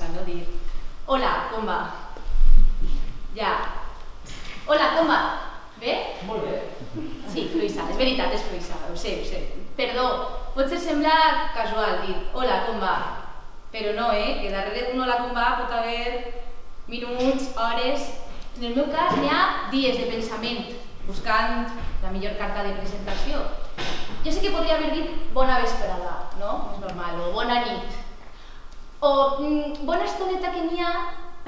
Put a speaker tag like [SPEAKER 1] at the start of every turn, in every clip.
[SPEAKER 1] fluixa, no? Dir, hola, com va? Ja. Hola, com va? Bé?
[SPEAKER 2] Molt bé.
[SPEAKER 1] Sí, fluixa, és veritat, és fluixa, ho sé. Perdó, potser sembla casual dir, hola, com va? Però no, que darrere d'un hola, com va pot haver minuts, hores... En el meu cas n'hi ha dies de pensament, buscant la millor carta de presentació. Jo sé que podria haver dit bona vesprada, no? És normal, o bona nit. O bona estoneta que n'hi ha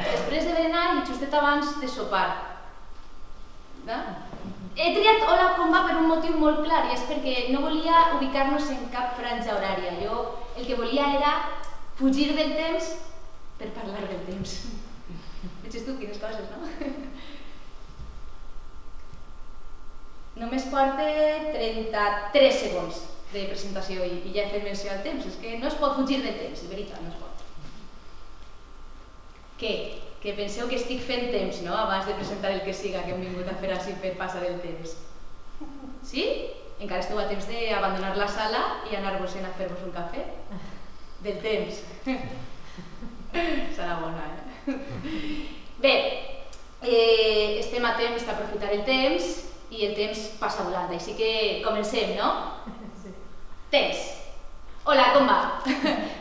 [SPEAKER 1] després de berenar i justet abans de sopar. He triat hola com va per un motiu molt clar i és perquè no volia ubicar-nos en cap franja horària. Jo el que volia era fugir del temps per parlar del temps. Veig tu quines coses, no? Només porta 33 segons de presentació i ja he fet menció al temps. És que no es pot fugir del temps, de veritat, no es pot. Què? Que penseu que estic fent temps, no? Abans de presentar el que siga que hem vingut a fer així per passar el temps. Sí? Encara esteu a temps d'abandonar la sala i anar-vos-en a fer-vos un cafè? Del temps. Serà bona, Bé, estem a temps d'aprofitar el temps i el temps passa volant, així que comencem, no?
[SPEAKER 3] Sí.
[SPEAKER 1] Temps. Hola, com va?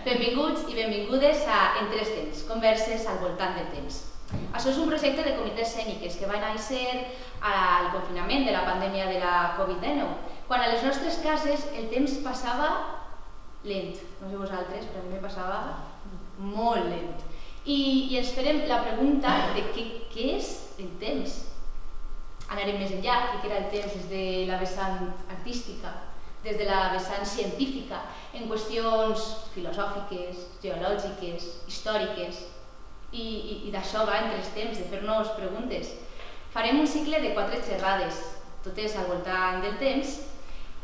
[SPEAKER 1] Benvinguts i benvingudes a En Tres Temps, converses al voltant del temps. Això és un projecte de comitès escèniques que va néixer al confinament de la pandèmia de la Covid-19, quan a les nostres cases el temps passava lent. No sé vosaltres, però a mi me passava molt lent. I ens farem la pregunta de què és el temps. Anarem més enllà, què era el temps des de la vessant artística, des de la vessant científica, en qüestions filosòfiques, geològiques, històriques, i d'això va entre els temps, de fer-nos preguntes. Farem un cicle de 4 xerrades, totes al voltant del temps,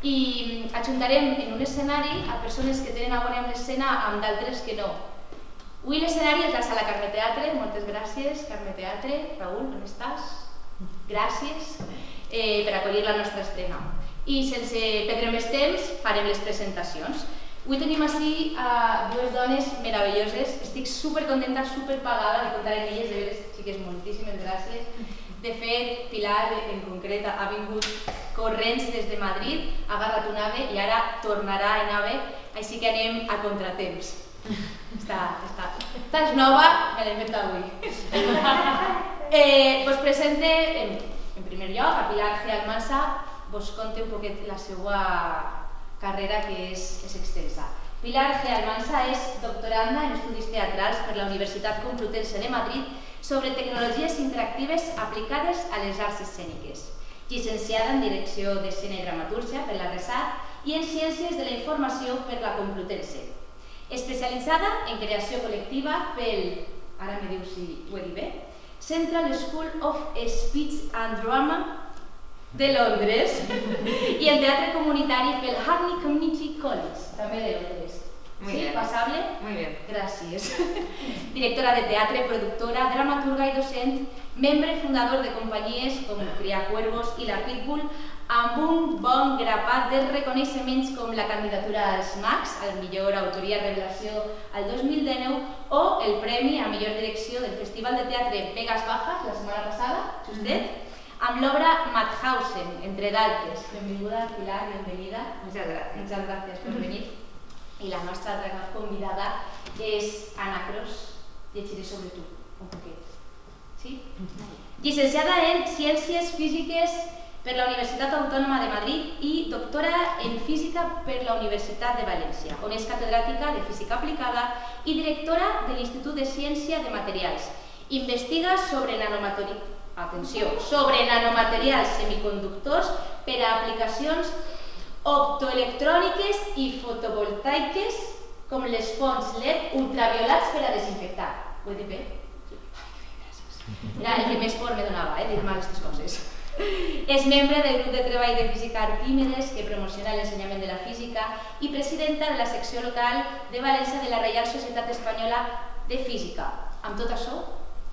[SPEAKER 1] i ajuntarem en un escenari a persones que tenen a veure amb l'escena amb d'altres que no. Avui l'escenari és la Sala Carme Teatre, moltes gràcies Carme Teatre. Raül, on estàs? Gràcies per acollir la nostra estrena. I sense perdre més temps farem les presentacions. Avui tenim ací dues dones meravelloses, estic supercontenta, superpagada de comptar amb elles, de veres, xiques, moltíssimes gràcies. De fet, Pilar en concret ha vingut corrents des de Madrid, ha agarrat un AVE i ara tornarà en AVE, així que anem a contratemps. Esta és nova, me l'he inventat avui. Vos presente, en primer lloc, a Pilar G. Almansa, vos conte un poquet la seva carrera, que és extensa. Pilar G. Almansa és doctoranda en Estudis Teatrals per la Universitat Complutense de Madrid sobre tecnologies interactives aplicades a les arts escèniques, llicenciada en Direcció d'Escena i Dramatúrgia per la RESAT i en Ciències de la Informació per la Complutense. Especialitzada en creació col·lectiva pel, ara me diu si ho he dit bé, Central School of Speech and Drama de Londres i en teatre comunitari pel Hackney Community College, també de Londres.
[SPEAKER 3] Muy
[SPEAKER 1] ¿Sí?
[SPEAKER 3] bien.
[SPEAKER 1] ¿Pasable?
[SPEAKER 3] Muy bien.
[SPEAKER 1] Gràcies. Directora de teatre, productora, dramaturga i docent, membre fundador de companyies com Criacuervos i la Pitbull, amb un bon grapat de reconeixements com la candidatura als Max, al millor autoria revelació al 2019, o el premi a millor direcció del Festival de Teatre Vegas Bajas, la setmana passada, justet, amb l'obra Mauthausen, entre d'altres. Benvinguda, Pilar, bienvenida.
[SPEAKER 3] Muchas gracias.
[SPEAKER 1] Muchas gracias por venir. I la nostra altra convidada és Anna Cros. Llegiré sobre tu, un poquet. Sí? Llicenciada en Ciències Físiques per la Universitat Autònoma de Madrid i doctora en Física per la Universitat de València, on és catedràtica de Física Aplicada i directora de l'Institut de Ciència de Materials. Investiga sobre nanomaterials semiconductors per a aplicacions optoelectròniques i fotovoltaiques com les fonts LED ultraviolats per a desinfectar. Ho he dit bé? Era el que més por me donava, dir-me aquestes coses. És membre del grup de treball de Física Arquímedes, que promociona l'ensenyament de la física, i presidenta de la secció local de València de la Reial Societat Espanyola de Física. Amb tot això,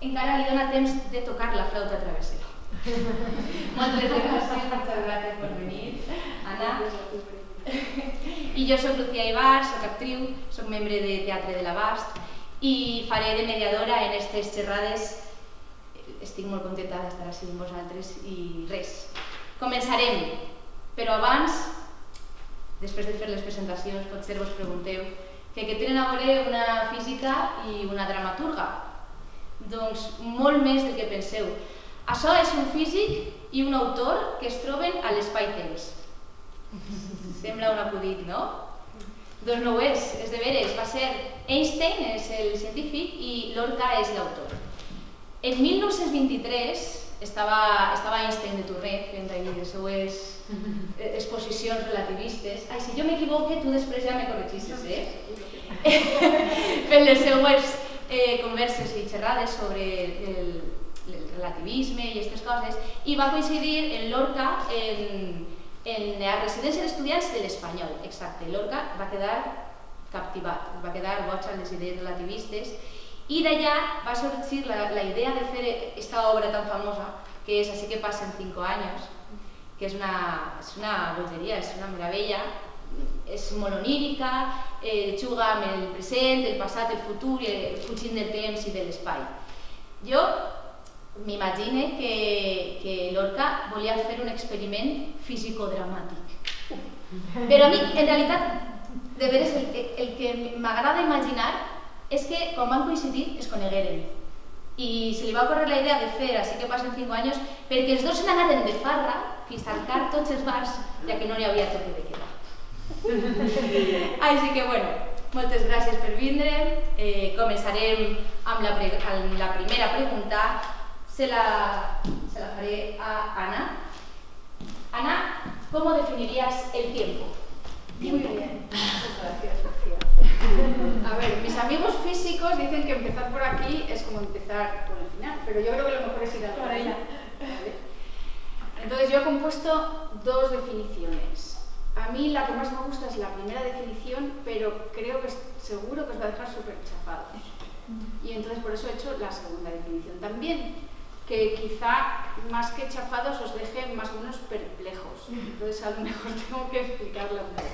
[SPEAKER 1] encara li dona temps de tocar la flauta travessera. Moltes gràcies per venir, Anna. I jo soc Lucía Ibar, soc actriu, soc membre de Teatre de l'Abast i faré de mediadora en aquestes xerrades. Estic molt contenta d'estar així amb vosaltres i res. Començarem, però abans, després de fer les presentacions, potser vos pregunteu que què tenen a veure una física i una dramaturga? Doncs molt més del que penseu. Això és un físic i un autor que es troben a l'espai-temps. Sembla un acudit, no? Doncs no ho és de veres. Va ser Einstein, és el científic, i Lorca és l'autor. En 1923 estava Einstein de torner fent les seues exposicions relativistes. Ai, si jo m'equivoque, tu després ja me corregissis, fent les seues converses i xerrades sobre el relativisme i aquestes coses, i va coincidir en Lorca en la residència d'estudiants de l'Espanyol, exacte. Lorca va quedar captivat, va quedar boig amb les idees relativistes, i d'allà va sorgir la idea de fer aquesta obra tan famosa, que és Así que pasen 5 años, que és una bogeria, és una meravella, és molt onírica, juga amb el present, el passat, el futur, fugint del temps i de l'espai. Jo m'imagine que Lorca volia fer un experiment físico-dramàtic. Però a mi, en realitat, de veres, el que m'agrada imaginar és que quan van coincidir es conegueren. I se li va ocórrer la idea de fer Así que pasen 5 anys perquè els dos se n'anaren de farra fins a tancar tots els bars, ja que no n'hi havia toque de quedar. Així que, bueno, moltes gràcies per vindre. Començarem amb la primera pregunta. Se la faré a Ana. Ana, ¿cómo definirías el tiempo?
[SPEAKER 2] Muy bien, muchas gracias, Sofía. A ver, mis amigos físicos dicen que empezar por aquí es como empezar por el final, pero yo creo que lo mejor es ir a por allá. ¿Vale? Entonces yo he compuesto 2 definiciones. A mí la que más me gusta es la primera definición, pero creo que seguro que os va a dejar súper chafados. Y entonces por eso he hecho la segunda definición también, que quizá más que chafados os deje más o menos perplejos. Entonces a lo mejor tengo que explicarla un poco.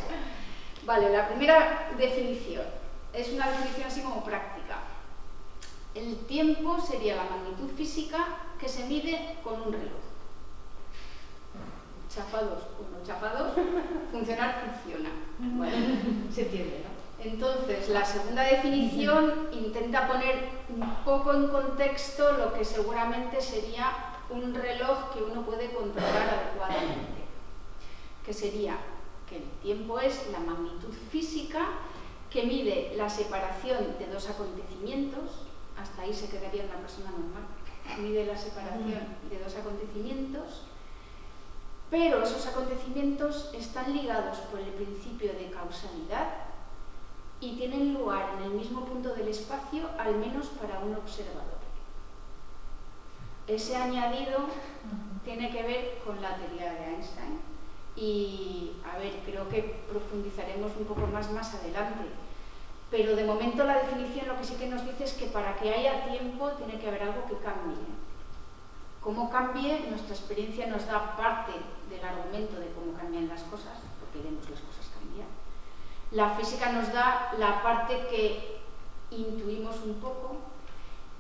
[SPEAKER 2] Vale, la primera definición es una definición así como práctica. El tiempo sería la magnitud física que se mide con un reloj. Chafados o no chafados, funcionar funciona. Bueno, se entiende, ¿no? Entonces, la segunda definición intenta poner un poco en contexto lo que seguramente sería un reloj que uno puede controlar adecuadamente, que sería que el tiempo es la magnitud física que mide la separación de 2 acontecimientos, hasta ahí se quedaría una persona normal, mide la separación de 2 acontecimientos, pero esos acontecimientos están ligados por el principio de causalidad y tienen lugar en el mismo punto del espacio, al menos para un observador. Ese añadido tiene que ver con la teoría de Einstein y, a ver, creo que profundizaremos un poco más adelante, pero de momento la definición lo que sí que nos dice es que para que haya tiempo tiene que haber algo que cambie. Cómo cambie, nuestra experiencia nos da parte del argumento de cómo cambian las cosas, porque vemos las cosas cambiar. La física nos da la parte que intuimos un poco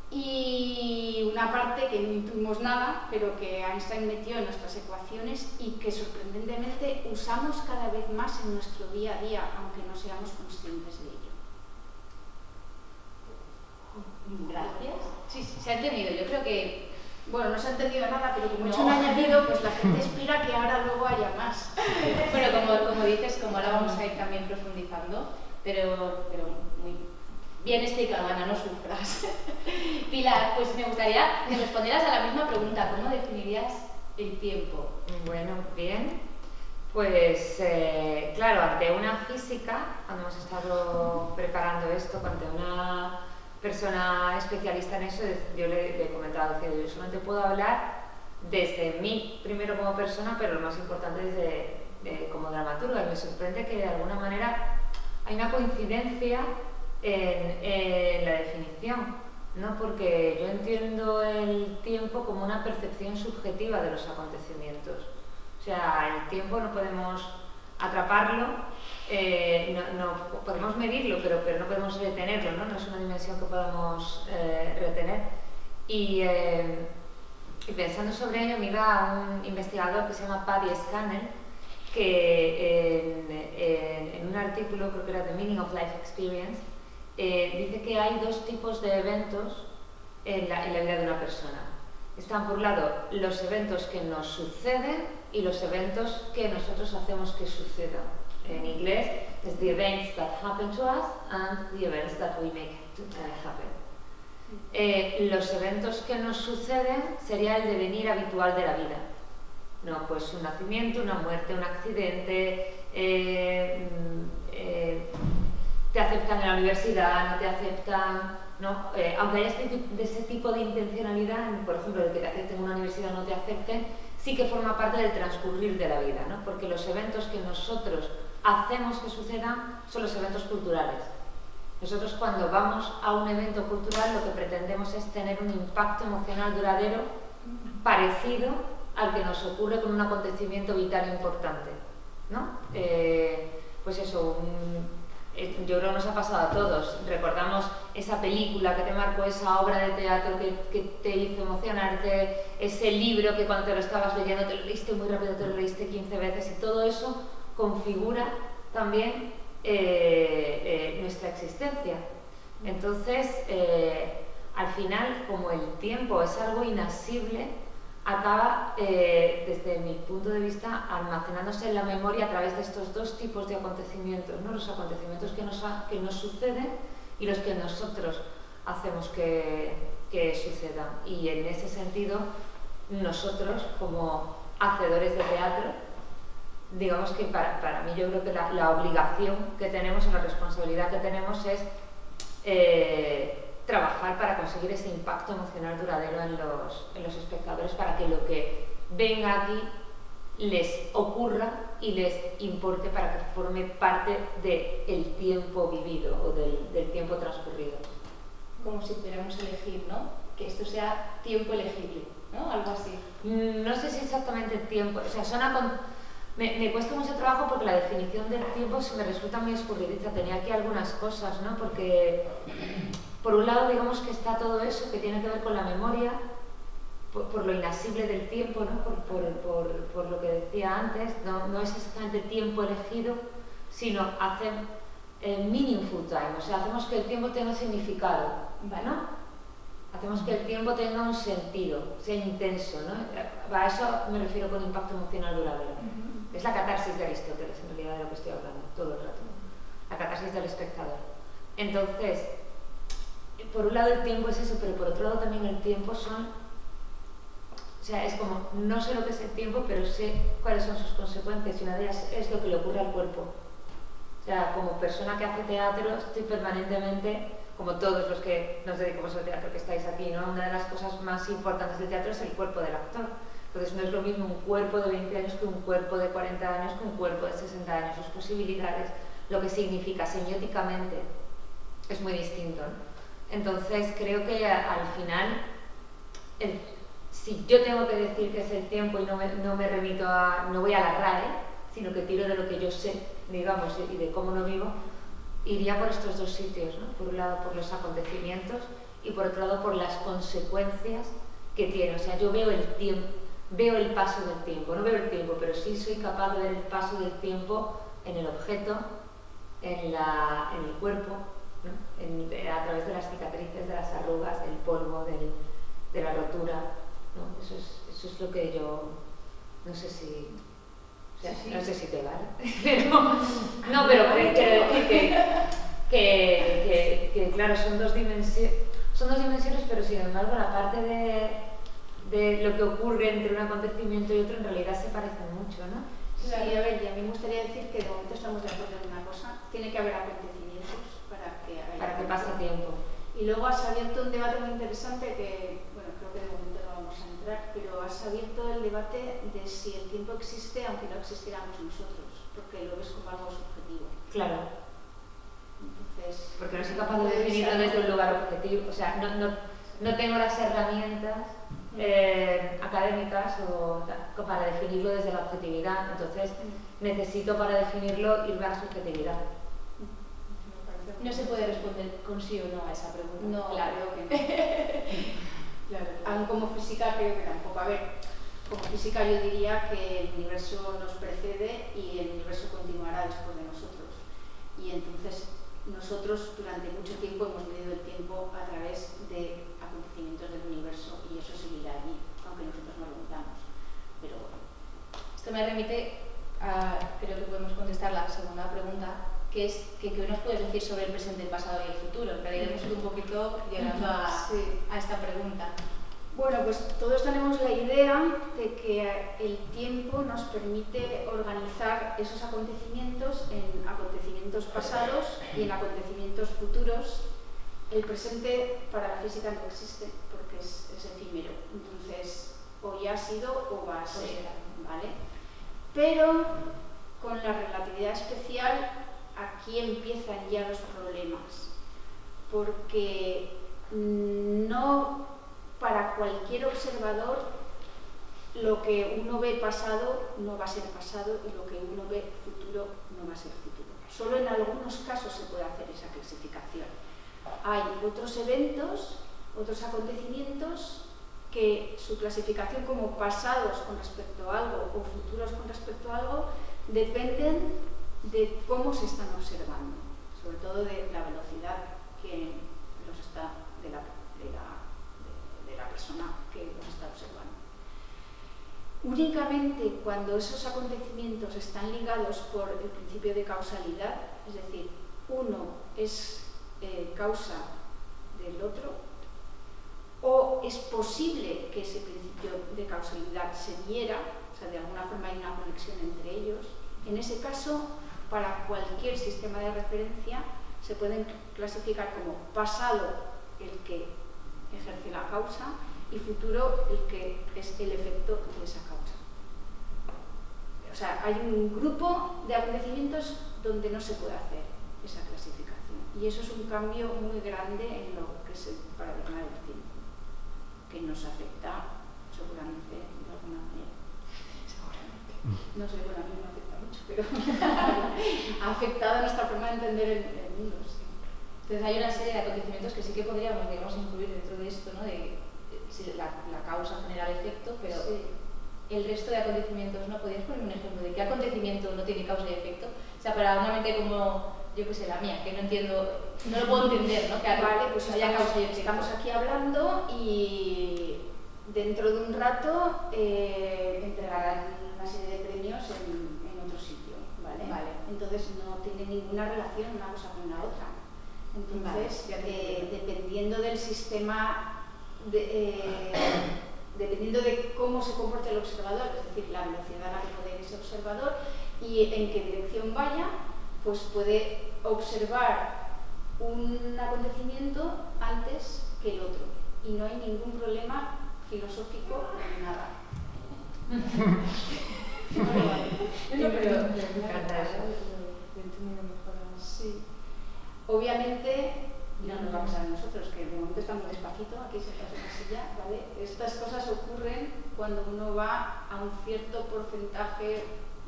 [SPEAKER 2] y una parte que no intuimos nada, pero que Einstein metió en nuestras ecuaciones y que sorprendentemente usamos cada vez más en nuestro día a día, aunque no seamos conscientes de ello.
[SPEAKER 1] Gracias. Sí, se ha entendido. Yo creo que...
[SPEAKER 2] Bueno, no se ha entendido nada, pero como he hecho un añadido, pues la gente espera que ahora luego haya más.
[SPEAKER 1] Bueno, como dices, como ahora vamos a ir también profundizando, pero muy bien explicado, Ana, no sufras. Pilar, pues me gustaría que respondieras a la misma pregunta. ¿Cómo definirías el tiempo?
[SPEAKER 3] Bueno, bien. Pues claro, ante una física, cuando hemos estado preparando esto, ante una persona especialista en eso, yo le he comentado que yo solamente puedo hablar desde mí, primero como persona, pero lo más importante desde como dramaturga. Y me sorprende que de alguna manera hay una coincidencia en la definición, ¿no? Porque yo entiendo el tiempo como una percepción subjetiva de los acontecimientos. O sea, el tiempo no podemos atraparlo, no podemos medirlo, pero no podemos retenerlo, ¿no? No es una dimensión que podamos retener. Y pensando sobre ello, me iba a un investigador que se llama Paddy Scannell, que en un artículo, creo que era The Meaning of Life Experience, dice que hay dos tipos de eventos en la vida de una persona. Están, por un lado, los eventos que nos suceden y los eventos que nosotros hacemos que sucedan. En inglés es the events that happen to us and the events that we make happen. Los eventos que nos suceden sería el devenir habitual de la vida. No, pues un nacimiento, una muerte, un accidente, te aceptan en la universidad, no te aceptan, ¿no? Aunque haya ese tipo de intencionalidad, por ejemplo, de que te acepten en una universidad o no te acepten, sí que forma parte del transcurrir de la vida, ¿no? Porque los eventos que nosotros hacemos que sucedan son los eventos culturales. Nosotros cuando vamos a un evento cultural lo que pretendemos es tener un impacto emocional duradero parecido al que nos ocurre con un acontecimiento vital importante, ¿no? Pues eso, yo creo que nos ha pasado a todos. Recordamos esa película que te marcó, esa obra de teatro que te hizo emocionarte, ese libro que cuando te lo estabas leyendo te lo leíste muy rápido, te lo leíste 15 veces, y todo eso configura también nuestra existencia. Entonces, al final, como el tiempo es algo inasible, acaba, desde mi punto de vista, almacenándose en la memoria a través de estos dos tipos de acontecimientos, ¿no? Los acontecimientos que nos suceden y los que nosotros hacemos que sucedan. Y en ese sentido, nosotros, como hacedores de teatro, digamos que para mí yo creo que la obligación que tenemos o la responsabilidad que tenemos es trabajar para conseguir ese impacto emocional duradero en los espectadores, para que lo que venga aquí les ocurra y les importe, para que forme parte del tiempo vivido o del tiempo transcurrido.
[SPEAKER 1] Como si pudiéramos elegir, ¿no? Que esto sea tiempo elegible, ¿no? Algo así.
[SPEAKER 3] No sé si exactamente tiempo, o sea, me cuesta mucho trabajo porque la definición del tiempo se me resulta muy escurridiza. Tenía aquí algunas cosas, ¿no? Porque por un lado, digamos que está todo eso que tiene que ver con la memoria, por lo inasible del tiempo, ¿no? Por lo que decía antes, no es exactamente tiempo elegido, sino hacer meaningful time, o sea, hacemos que el tiempo tenga significado, ¿no? Hacemos que el tiempo tenga un sentido, sea intenso, ¿no? A eso me refiero con impacto emocional duradero. Es la catarsis de Aristóteles, en realidad, de lo que estoy hablando, todo el rato. La catarsis del espectador. Entonces, por un lado el tiempo es eso, pero por otro lado también el tiempo son... O sea, es como, no sé lo que es el tiempo, pero sé cuáles son sus consecuencias, y una de ellas es lo que le ocurre al cuerpo. O sea, como persona que hace teatro, estoy permanentemente, como todos los que nos dedicamos al teatro que estáis aquí, ¿no? Una de las cosas más importantes del teatro es el cuerpo del actor. Entonces no es lo mismo un cuerpo de 20 años que un cuerpo de 40 años que un cuerpo de 60 años. Sus posibilidades, lo que significa semióticamente, es muy distinto, ¿no? Entonces creo que al final, si yo tengo que decir que es el tiempo y no me remito no voy a la RAE, sino que tiro de lo que yo sé, digamos, y de cómo lo vivo, iría por estos dos sitios, ¿no? Por un lado por los acontecimientos y por otro lado por las consecuencias que tiene. O sea, yo veo el tiempo, veo el paso del tiempo, no veo el tiempo, pero sí soy capaz de ver el paso del tiempo en el objeto, en el cuerpo, ¿no? A través de las cicatrices, de las arrugas, del polvo, de la rotura, ¿no? Eso es lo que yo, no sé si... O sea, sí. No sé si te vale, pero quiero decir que claro, son dos dimensiones, pero sin embargo la parte de lo que ocurre entre un acontecimiento y otro en realidad se parecen mucho, ¿no?
[SPEAKER 2] Sí, a ver, y a mí me gustaría decir que de momento estamos de acuerdo en una cosa: tiene que haber acontecimientos para que
[SPEAKER 3] pase tiempo.
[SPEAKER 2] Y luego has abierto un debate muy interesante que, bueno, creo que de momento no vamos a entrar, pero has abierto el debate de si el tiempo existe aunque no existiéramos nosotros, porque lo ves como algo subjetivo.
[SPEAKER 3] Claro.
[SPEAKER 2] Entonces,
[SPEAKER 3] porque no soy capaz de definirlo desde un lugar objetivo, o sea, no tengo las herramientas académicas para definirlo desde la objetividad, entonces necesito para definirlo ir a la subjetividad.
[SPEAKER 1] No se puede responder con sí o no a esa pregunta.
[SPEAKER 2] No,
[SPEAKER 1] claro.
[SPEAKER 2] creo que no. Claro. Aún como física creo que tampoco. A ver, como física yo diría que el universo nos precede y el universo continuará después de nosotros. Y entonces nosotros durante mucho tiempo hemos medido el tiempo a través de acontecimientos del universo y eso seguirá allí, aunque nosotros no lo notamos. Pero bueno.
[SPEAKER 1] Esto me remite a, creo que podemos contestar la segunda pregunta, que es ¿qué nos puedes decir sobre el presente, el pasado y el futuro? Pero iremos un poquito llegando a esta pregunta.
[SPEAKER 2] Bueno, pues todos tenemos la idea de que el tiempo nos permite organizar esos acontecimientos en acontecimientos pasados y en acontecimientos futuros. El presente para la física no existe porque es efímero, entonces o ya ha sido o va a ser, ¿vale? Pero con la relatividad especial aquí empiezan ya los problemas, porque no para cualquier observador lo que uno ve pasado no va a ser pasado y lo que uno ve futuro no va a ser futuro. Solo en algunos casos se puede hacer esa clasificación. Hay otros eventos, otros acontecimientos que su clasificación como pasados con respecto a algo o futuros con respecto a algo dependen de cómo se están observando, sobre todo de la velocidad que los está de la persona que los está observando. Únicamente cuando esos acontecimientos están ligados por el principio de causalidad, es decir, uno es causa del otro, o es posible que ese principio de causalidad se diera, o sea, de alguna forma hay una conexión entre ellos, en ese caso, para cualquier sistema de referencia se pueden clasificar como pasado el que ejerce la causa y futuro el que es el efecto de esa causa. O sea, hay un grupo de acontecimientos donde no se puede hacer esa clasificación y eso es un cambio muy grande en lo que es el paradigma del tiempo, que nos afecta seguramente de alguna manera. Seguramente. No sé, bueno, a mí me afecta mucho, pero ha afectado nuestra forma de entender el mundo. Sí.
[SPEAKER 1] Entonces hay una serie de acontecimientos que sí que podríamos, digamos, incluir dentro de esto, ¿no? De la causa genera el efecto, pero el resto de acontecimientos, ¿no? ¿Podrías poner un ejemplo de qué acontecimiento no tiene causa y efecto? O sea, para una mente como, yo que sé, la mía, que no entiendo, no lo puedo entender, ¿no? Que
[SPEAKER 2] vale, pues
[SPEAKER 1] haya causa y efecto.
[SPEAKER 2] Estamos aquí hablando y dentro de un rato entregarán una serie de premios en otro sitio, ¿vale? Vale. Entonces no tiene ninguna relación una cosa con la otra. Entonces, vale, dependiendo del sistema, dependiendo de cómo se comporte el observador, es decir, la velocidad a la que puede ir ese observador y en qué dirección vaya, pues puede observar un acontecimiento antes que el otro. Y no hay ningún problema filosófico en nada. Sí. Obviamente no nos va a pasar a nosotros, que de momento estamos despacito, aquí sentados en la silla, ¿vale? Estas cosas ocurren cuando uno va a un cierto porcentaje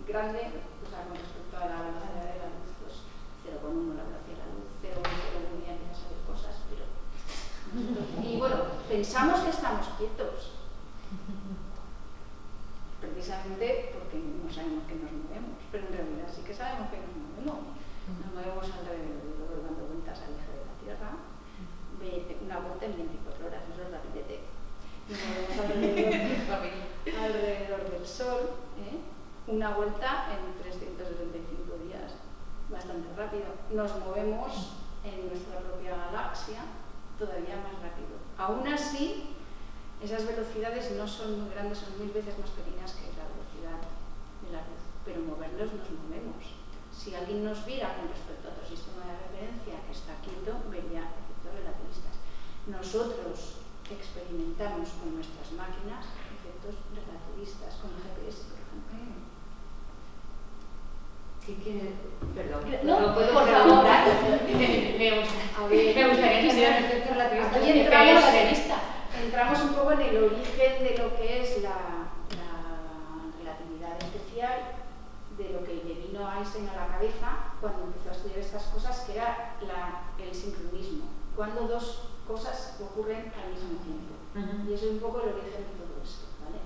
[SPEAKER 2] grande, o sea, con respecto a la velocidad de la luz, pues 0,1 la velocidad de la luz, 0,1 ya empiezan a saber cosas, pero y bueno, pensamos que estamos quietos, precisamente porque no sabemos que nos movemos, pero en realidad sí que sabemos que nos movemos. Nos movemos alrededor dando vueltas al eje de la Tierra, una vuelta en 24 horas, eso es rapidete. Nos movemos alrededor del Sol, una vuelta en 365 días, bastante rápido. Nos movemos en nuestra propia galaxia todavía más rápido. Aún así, esas velocidades no son muy grandes, son 1000 veces más pequeñas que la velocidad de la luz, pero movernos nos movemos. Si alguien nos viera con respecto a otro sistema de referencia que está quieto, vería efectos relativistas. Nosotros experimentamos con nuestras máquinas efectos relativistas, con el GPS, por ejemplo.
[SPEAKER 3] ¿Qué quiere? Perdón.
[SPEAKER 1] No, por favor.
[SPEAKER 3] Me gustaría que hicieran efectos relativistas.
[SPEAKER 2] Aquí entramos, al mismo tiempo. Y eso es un poco el origen de todo esto, ¿vale?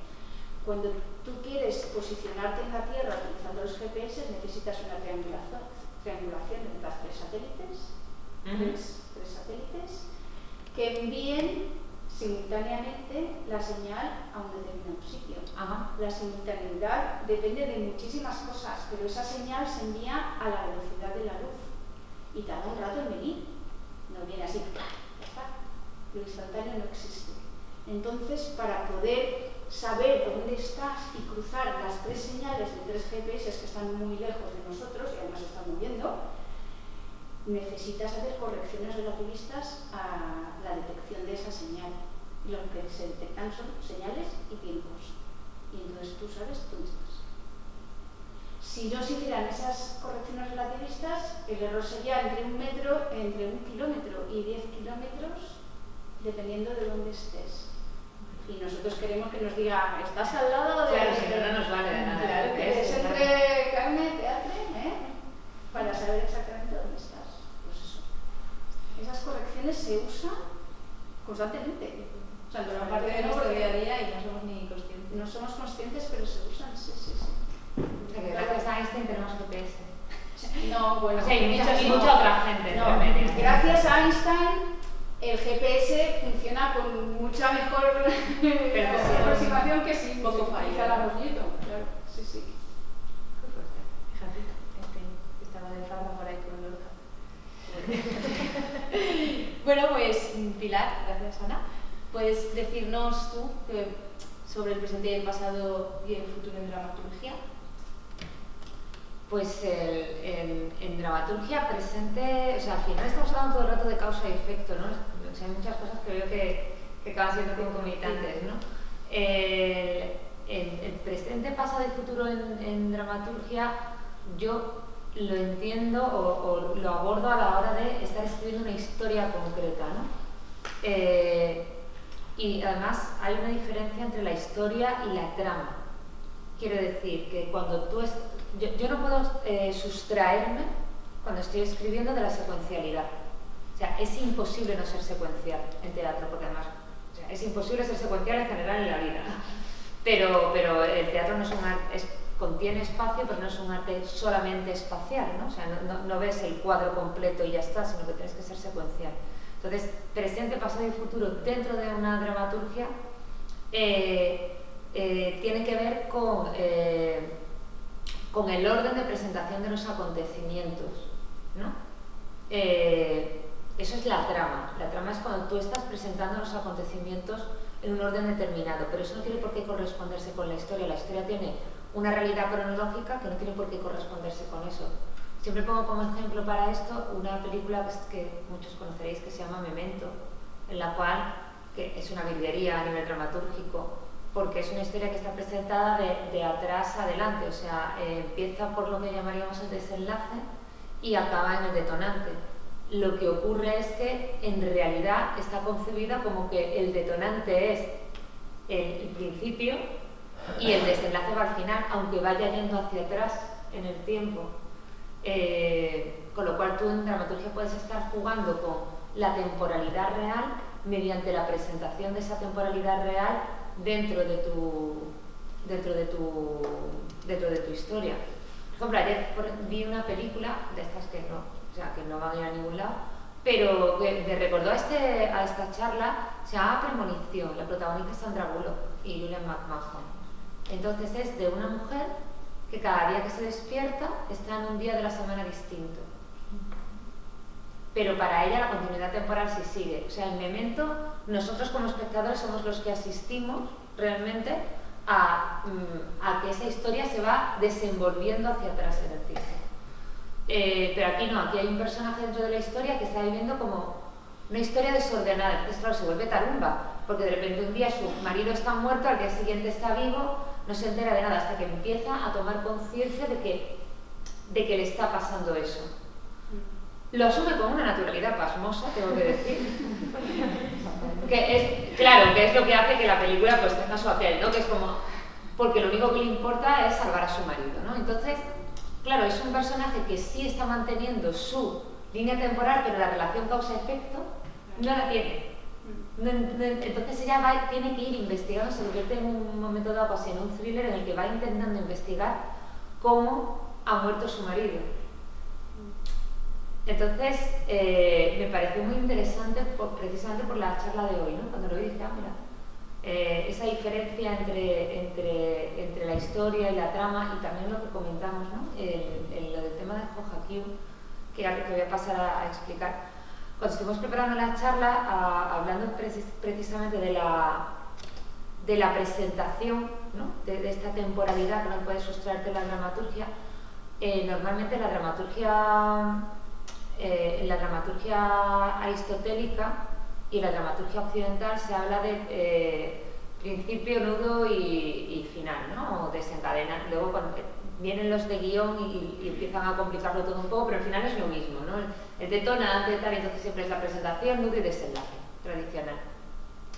[SPEAKER 2] Cuando tú quieres posicionarte en la Tierra utilizando los GPS, necesitas una triangulación entre las tres satélites, tres satélites, que envíen simultáneamente la señal a un determinado sitio. La simultaneidad depende de muchísimas cosas, pero esa señal se envía a la velocidad de la luz y tarda un rato en venir. No viene así, ya está. Lo instantáneo no existe. Entonces, para poder saber dónde estás y cruzar las tres señales de tres GPS que están muy lejos de nosotros y además se están moviendo, necesitas hacer correcciones relativistas a la detección de esa señal. Lo que se detectan son señales y tiempos. Y entonces tú sabes dónde estás. Si no se hicieran esas correcciones relativistas, el error sería entre 1 kilómetro y 10 kilómetros, dependiendo de dónde estés. Y nosotros queremos que nos diga, ¿estás al lado de...?
[SPEAKER 3] Claro, si no nos vale de nada.
[SPEAKER 2] Claro, que es entre carne, teatro, para saber exactamente dónde estás. Pues eso. Esas correcciones se usan constantemente.
[SPEAKER 1] O sea, forman parte de nuestro día a día y no somos ni conscientes.
[SPEAKER 2] No somos conscientes, pero se usan, sí.
[SPEAKER 3] O sea, que gracias a Einstein tenemos GPS.
[SPEAKER 2] No, bueno,
[SPEAKER 3] o sea, hay mucha otra gente.
[SPEAKER 2] No, gracias a Einstein el GPS funciona con mucha mejor aproximación que si
[SPEAKER 1] poco
[SPEAKER 2] utilizáramos Newton. Claro, sí.
[SPEAKER 3] Qué fuerte.
[SPEAKER 1] Fíjate, estaba de farra por ahí con Lorca. Bueno, pues Pilar, gracias Ana. ¿Puedes decirnos tú sobre el presente y el pasado y el futuro en dramaturgia?
[SPEAKER 3] Pues en dramaturgia presente, o sea, al final estamos hablando todo el rato de causa y efecto, ¿no? O sea, hay muchas cosas que veo que acaban siendo concomitantes, ¿no? El presente, pasado y futuro en dramaturgia, yo lo entiendo o lo abordo a la hora de estar escribiendo una historia concreta, ¿no? Y además hay una diferencia entre la historia y la trama. Quiero decir que cuando tú yo no puedo sustraerme cuando estoy escribiendo de la secuencialidad. O sea, es imposible no ser secuencial en teatro, porque además, o sea, es imposible ser secuencial en general en la vida. Pero el teatro no es un arte, contiene espacio, pero no es un arte solamente espacial, ¿no? O sea, no ves el cuadro completo y ya está, sino que tienes que ser secuencial. Entonces, presente, pasado y futuro dentro de una dramaturgia tiene que ver con el orden de presentación de los acontecimientos, ¿no? Eso es la trama. La trama es cuando tú estás presentando los acontecimientos en un orden determinado, pero eso no tiene por qué corresponderse con la historia. La historia tiene una realidad cronológica que no tiene por qué corresponderse con eso. Siempre pongo como ejemplo para esto una película que muchos conoceréis que se llama Memento, en la cual, que es una virguería a nivel dramatúrgico, porque es una historia que está presentada de atrás a adelante, o sea, empieza por lo que llamaríamos el desenlace y acaba en el detonante. Lo que ocurre es que en realidad está concebida como que el detonante es el principio y el desenlace va al final, aunque vaya yendo hacia atrás en el tiempo. Con lo cual tú en dramaturgia puedes estar jugando con la temporalidad real mediante la presentación de esa temporalidad real dentro de tu historia. Por ejemplo, ayer vi una película de estas que no van a ir a ningún lado, pero que me recordó a esta charla. Se llama Premonición, la protagoniza Sandra Bullock y Julian McMahon. Entonces es de una mujer que cada día que se despierta está en un día de la semana distinto. Pero para ella la continuidad temporal sí sigue. O sea, en Memento, nosotros como espectadores somos los que asistimos realmente a que esa historia se va desenvolviendo hacia atrás en el tiempo. Pero aquí no, aquí hay un personaje dentro de la historia que está viviendo como una historia desordenada. Entonces, claro, se vuelve tarumba, porque de repente un día su marido está muerto, al día siguiente está vivo, no se entera de nada hasta que empieza a tomar conciencia de que le está pasando eso. Lo asume con una naturalidad pasmosa, tengo que decir. Que es lo que hace que la película pues tenga su aquel, ¿no? Que es como, porque lo único que le importa es salvar a su marido, ¿no? Entonces, claro, es un personaje que sí está manteniendo su línea temporal, pero la relación causa-efecto no la tiene. Entonces ella tiene que ir investigando, se convierte en un momento dado casi en un thriller en el que va intentando investigar cómo ha muerto su marido. Entonces me pareció muy interesante precisamente por la charla de hoy, ¿no? Cuando lo vi dije, mira, esa diferencia entre la historia y la trama, y también lo que comentamos, ¿no? Lo del tema de Hohakiu, que voy a pasar a explicar. Cuando estuvimos preparando la charla, hablando precisamente de la presentación, ¿no? de esta temporalidad que no puede sustraerte la dramaturgia, normalmente en la dramaturgia aristotélica y en la dramaturgia occidental se habla de principio, nudo y final, ¿no? O desencadenar. Luego cuando vienen los de guión y empiezan a complicarlo todo un poco, pero al final es lo mismo, ¿no? El detonante, tal, entonces siempre es la presentación, nudo y desenlace tradicional.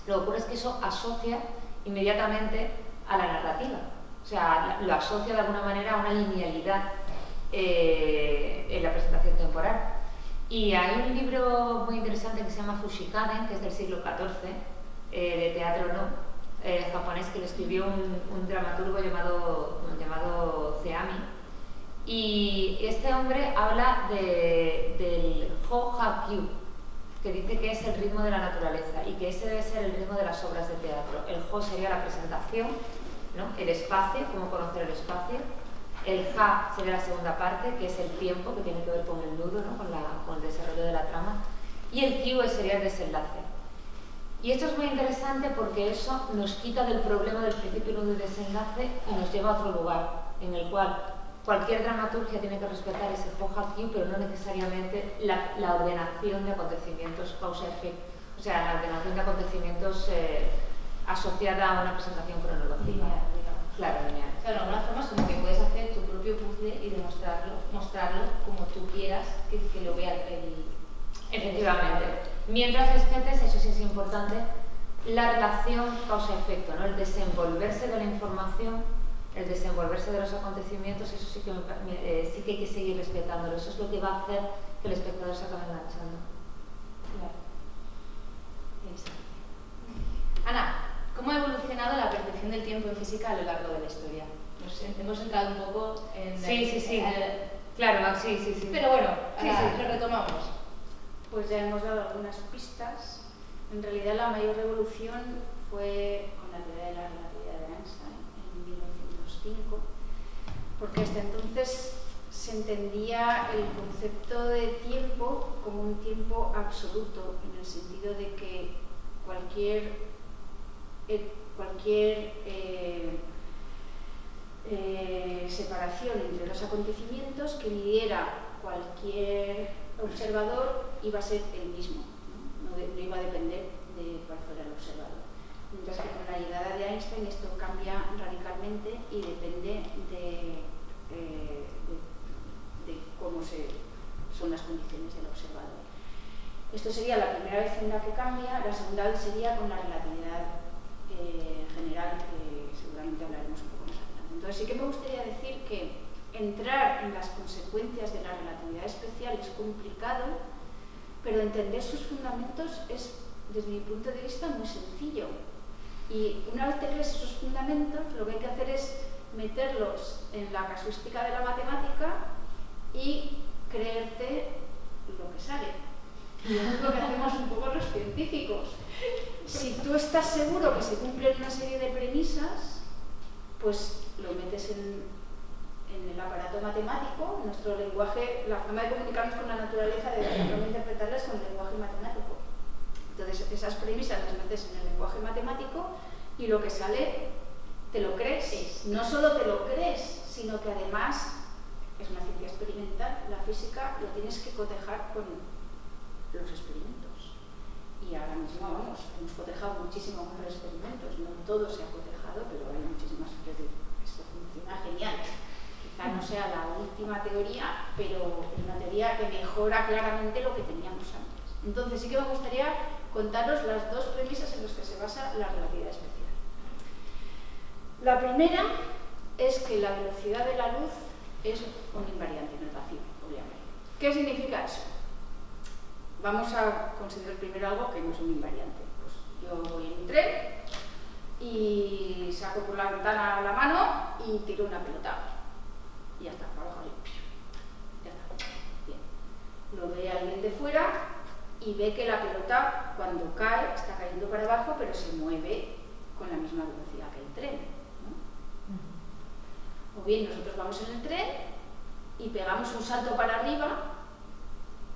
[SPEAKER 3] Lo que ocurre es que eso asocia inmediatamente a la narrativa, o sea, lo asocia de alguna manera a una linealidad en la presentación temporal. Y hay un libro muy interesante que se llama Fushikaden, que es del siglo XIV, de teatro japonés, que lo escribió un dramaturgo llamado Zeami. Y este hombre habla del Hohakiu, que dice que es el ritmo de la naturaleza y que ese debe ser el ritmo de las obras de teatro. El Ho sería la presentación, ¿no? El espacio, cómo conocer el espacio. El Ha sería la segunda parte, que es el tiempo, que tiene que ver con el nudo, ¿no? con el desarrollo de la trama. Y el Kiu sería el desenlace. Y esto es muy interesante porque eso nos quita del problema del principio, nudo y desenlace y nos lleva a otro lugar, en el cual cualquier dramaturgia tiene que respetar ese Hohakiu, pero no necesariamente la ordenación de acontecimientos causa-efecto, o sea, la ordenación de acontecimientos asociada a una presentación cronológica. Claro, lineal.
[SPEAKER 1] Claro, de alguna forma es como que puedes hacer tu propio puzzle y mostrarlo como tú quieras que lo vea el...
[SPEAKER 3] Efectivamente. Mientras respetes, eso sí es importante, la relación causa-efecto, ¿no? El desenvolverse de la información, el desenvolverse de los acontecimientos, eso sí que hay que seguir respetándolo. Eso es lo que va a hacer que el espectador se acabe enganchando.
[SPEAKER 1] Claro. Ana, ¿cómo ha evolucionado la percepción del tiempo en física a lo largo de la historia? No sé, hemos entrado un poco en...
[SPEAKER 3] Sí. Claro, sí.
[SPEAKER 1] Pero bueno, lo retomamos.
[SPEAKER 2] Pues ya hemos dado algunas pistas. En realidad la mayor revolución fue con la teoría de la relatividad de Einstein en 1905, porque hasta entonces se entendía el concepto de tiempo como un tiempo absoluto, en el sentido de que cualquier separación entre dos acontecimientos que midiera cualquier observador iba a ser el mismo, no iba a depender de cuál fuera el observador. Mientras que con la llegada de Einstein esto cambia radicalmente y depende de cómo son las condiciones del observador. Esto sería la primera vez en la que cambia. La segunda vez sería con la relatividad general, que seguramente hablaremos un poco más adelante. Entonces sí que me gustaría decir que entrar en las consecuencias de la relatividad especial es complicado, pero entender sus fundamentos es, desde mi punto de vista, muy sencillo. Y una vez que crees esos fundamentos, lo que hay que hacer es meterlos en la casuística de la matemática y creerte lo que sale. Y eso es lo que hacemos un poco los científicos. Si tú estás seguro que se cumplen una serie de premisas, pues lo metes en el aparato matemático. Nuestro lenguaje, la forma de comunicarnos con la naturaleza, debemos interpretarlas con el lenguaje matemático. Entonces esas premisas las metes en el lenguaje matemático y lo que sale te lo crees. No solo te lo crees, sino que además es una ciencia experimental. La física lo tienes que cotejar con los experimentos. Y ahora mismo, hemos cotejado muchísimo con los experimentos. No todo se ha cotejado, pero hay muchísimas veces. Esto funciona genial. Quizá no sea la última teoría, pero es una teoría que mejora claramente lo que teníamos antes. Entonces sí que me gustaría contaros las dos premisas en las que se basa la relatividad especial. La primera es que la velocidad de la luz es un invariante en el vacío, obviamente. ¿Qué significa eso? Vamos a considerar primero algo que no es un invariante. Pues Yo voy en un tren y saco por la ventana la mano y tiro una pelota. Y ya está, para abajo y ya está. Bien. Lo ve alguien de fuera y ve que la pelota, cuando cae, está cayendo para abajo, pero se mueve con la misma velocidad que el tren, ¿no? O bien nosotros vamos en el tren y pegamos un salto para arriba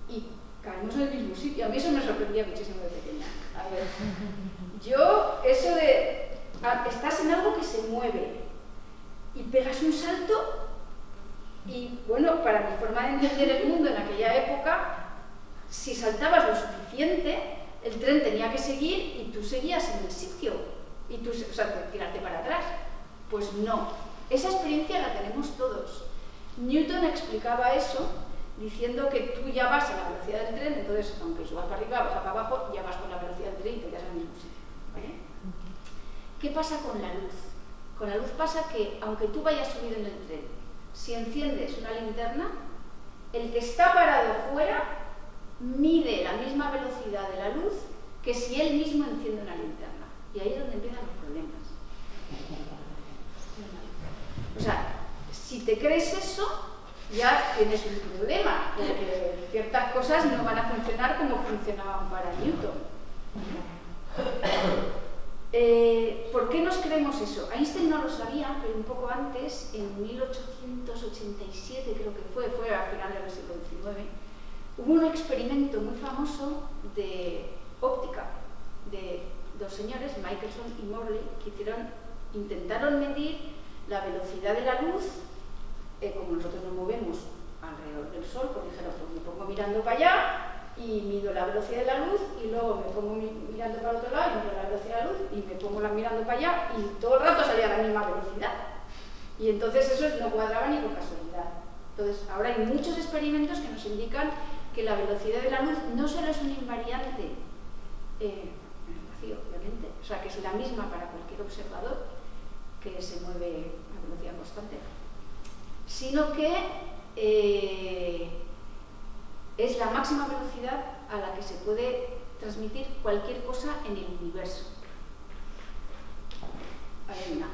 [SPEAKER 2] y caemos en el mismo sitio. A mí eso me sorprendía muchísimo de pequeña. A ver, yo, eso de... estás en algo que se mueve y pegas un salto y, bueno, para mi forma de entender el mundo en aquella época, si saltabas lo suficiente, el tren tenía que seguir y tú seguías en el sitio. Y tú, o sea, tirarte para atrás. Pues no. Esa experiencia la tenemos todos. Newton explicaba eso diciendo que tú ya vas a la velocidad del tren, entonces, aunque subas para arriba, bajas para abajo, ya vas con la velocidad del tren y te quedas al mismo sitio. ¿Vale? ¿Qué pasa con la luz? Con la luz pasa que, aunque tú vayas subido en el tren, si enciendes una linterna, el que está parado fuera mide la misma velocidad de la luz que si él mismo enciende una linterna. Y ahí es donde empiezan los problemas. O sea, si te crees eso, ya tienes un problema, porque ciertas cosas no van a funcionar como funcionaban para Newton. ¿Por qué nos creemos eso? Einstein no lo sabía, pero un poco antes, en 1887 creo que fue a finales del siglo XIX, hubo un experimento muy famoso de óptica de dos señores, Michelson y Morley, que intentaron medir la velocidad de la luz, como nosotros nos movemos alrededor del Sol, pues dijeron, pues me pongo mirando para allá y mido la velocidad de la luz, y luego me pongo mirando para el otro lado y mido la velocidad de la luz, y me pongo mirando para allá, y todo el rato salía la misma velocidad. Y entonces eso no cuadraba ni por casualidad. Entonces, ahora hay muchos experimentos que nos indican que la velocidad de la luz no solo es un invariante en el vacío, obviamente, o sea, que es la misma para cualquier observador que se mueve a velocidad constante, sino que es la máxima velocidad a la que se puede transmitir cualquier cosa en el universo. Ahí una.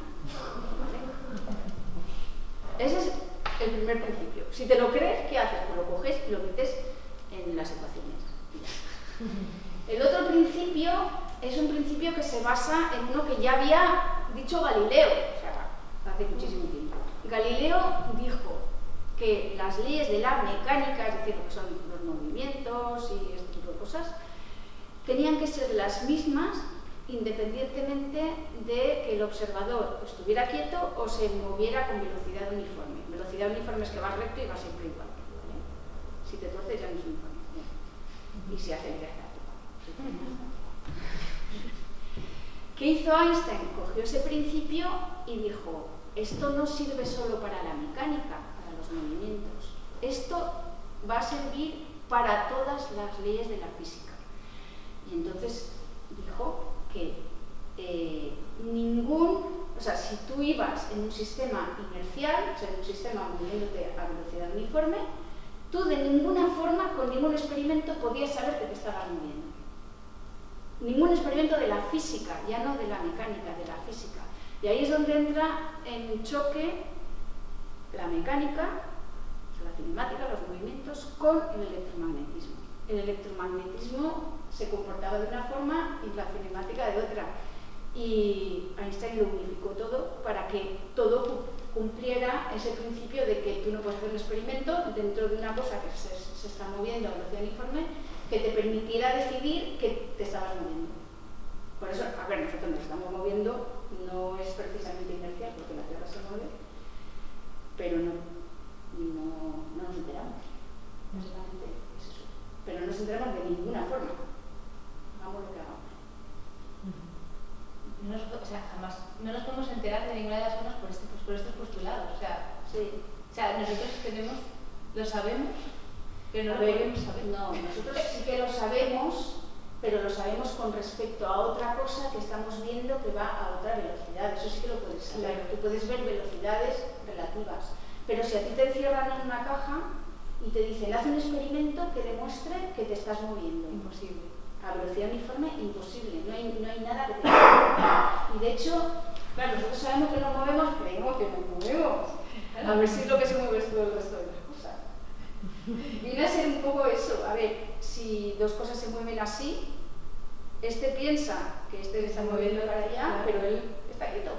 [SPEAKER 2] Ese es el primer principio. Si te lo crees, ¿qué haces? Pues lo coges y lo metes en las ecuaciones. El otro principio es un principio que se basa en uno que ya había dicho Galileo, o sea, hace muchísimo tiempo. Galileo dijo que las leyes de la mecánica, es decir, lo que son los movimientos y este tipo de cosas, tenían que ser las mismas independientemente de que el observador estuviera quieto o se moviera con velocidad uniforme. Velocidad uniforme es que va recto y va siempre igual, ¿vale? Si te torces ya no es uniforme. Y si acelera. ¿Qué hizo Einstein? Cogió ese principio y dijo, esto no sirve solo para la mecánica, para los movimientos. Esto va a servir para todas las leyes de la física. Y entonces dijo que o sea, si tú ibas en un sistema inercial, o sea, en un sistema moviéndote a velocidad uniforme, tú de ninguna forma, con ningún experimento, podías saber que te estabas moviendo. Ningún experimento de la física, ya no de la mecánica, de la física. Y ahí es donde entra en choque la mecánica, la cinemática, los movimientos, con el electromagnetismo. El electromagnetismo se comportaba de una forma y la cinemática de otra. Y Einstein lo unificó todo para que todo cumpliera ese principio de que tú no puedes hacer un experimento dentro de una cosa que se está moviendo a velocidad uniforme que te permitiera decidir que te estabas moviendo. Por eso, a ver, nosotros nos estamos moviendo, no es precisamente inercial porque la Tierra se mueve, pero no nos enteramos. Básicamente es eso. Pero no nos enteramos de ninguna forma. Hagamos lo que hagamos.
[SPEAKER 1] O sea, jamás no nos podemos enterar de ninguna de las formas por estos postulados. O sea, sí. O sea, nosotros lo sabemos, pero no lo podemos saber. No, nosotros sí que lo sabemos, pero lo sabemos con respecto a otra cosa que estamos viendo que va a otra velocidad. Eso sí que lo puedes saber. Tú puedes ver velocidades relativas. Pero si a ti te encierran en una caja y te dicen, haz un experimento que demuestre que te estás moviendo.
[SPEAKER 3] Imposible.
[SPEAKER 2] A velocidad uniforme, imposible, no hay nada que te... Y de hecho, claro, nosotros sabemos que nos movemos, creemos que nos movemos. A ver si es lo que se mueve todo el resto de las cosas. Viene a ser un poco eso. A ver, si dos cosas se mueven así, este piensa que este se está moviendo para allá, pero él está quieto.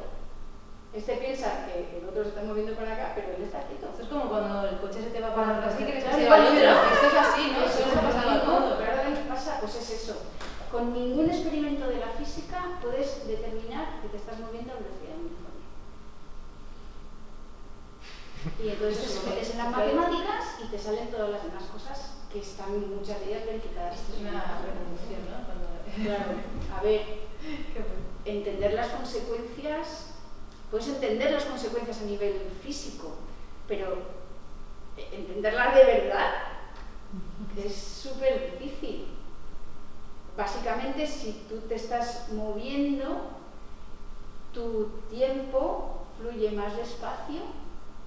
[SPEAKER 2] Este piensa que el otro se está moviendo para acá, pero él está quieto.
[SPEAKER 1] Esto es como cuando el coche se te va para atrás y quieres que
[SPEAKER 2] Claro,
[SPEAKER 1] se vaya
[SPEAKER 2] igual,
[SPEAKER 1] atrás. Esto es así, ¿no? Eso nos ha pasado a todos.
[SPEAKER 2] Pero ahora lo que pasa, pues es eso. Con ningún experimento de la física puedes determinar que te estás moviendo a velocidad uniforme. Y entonces te metes en las matemáticas y te salen todas las demás cosas que están muchas de ellas verificadas.
[SPEAKER 1] Esto es una revolución, ¿no?
[SPEAKER 2] Claro, a ver, entender las consecuencias, puedes entender las consecuencias a nivel físico, pero entenderlas de verdad es súper difícil. Básicamente, si tú te estás moviendo, tu tiempo fluye más despacio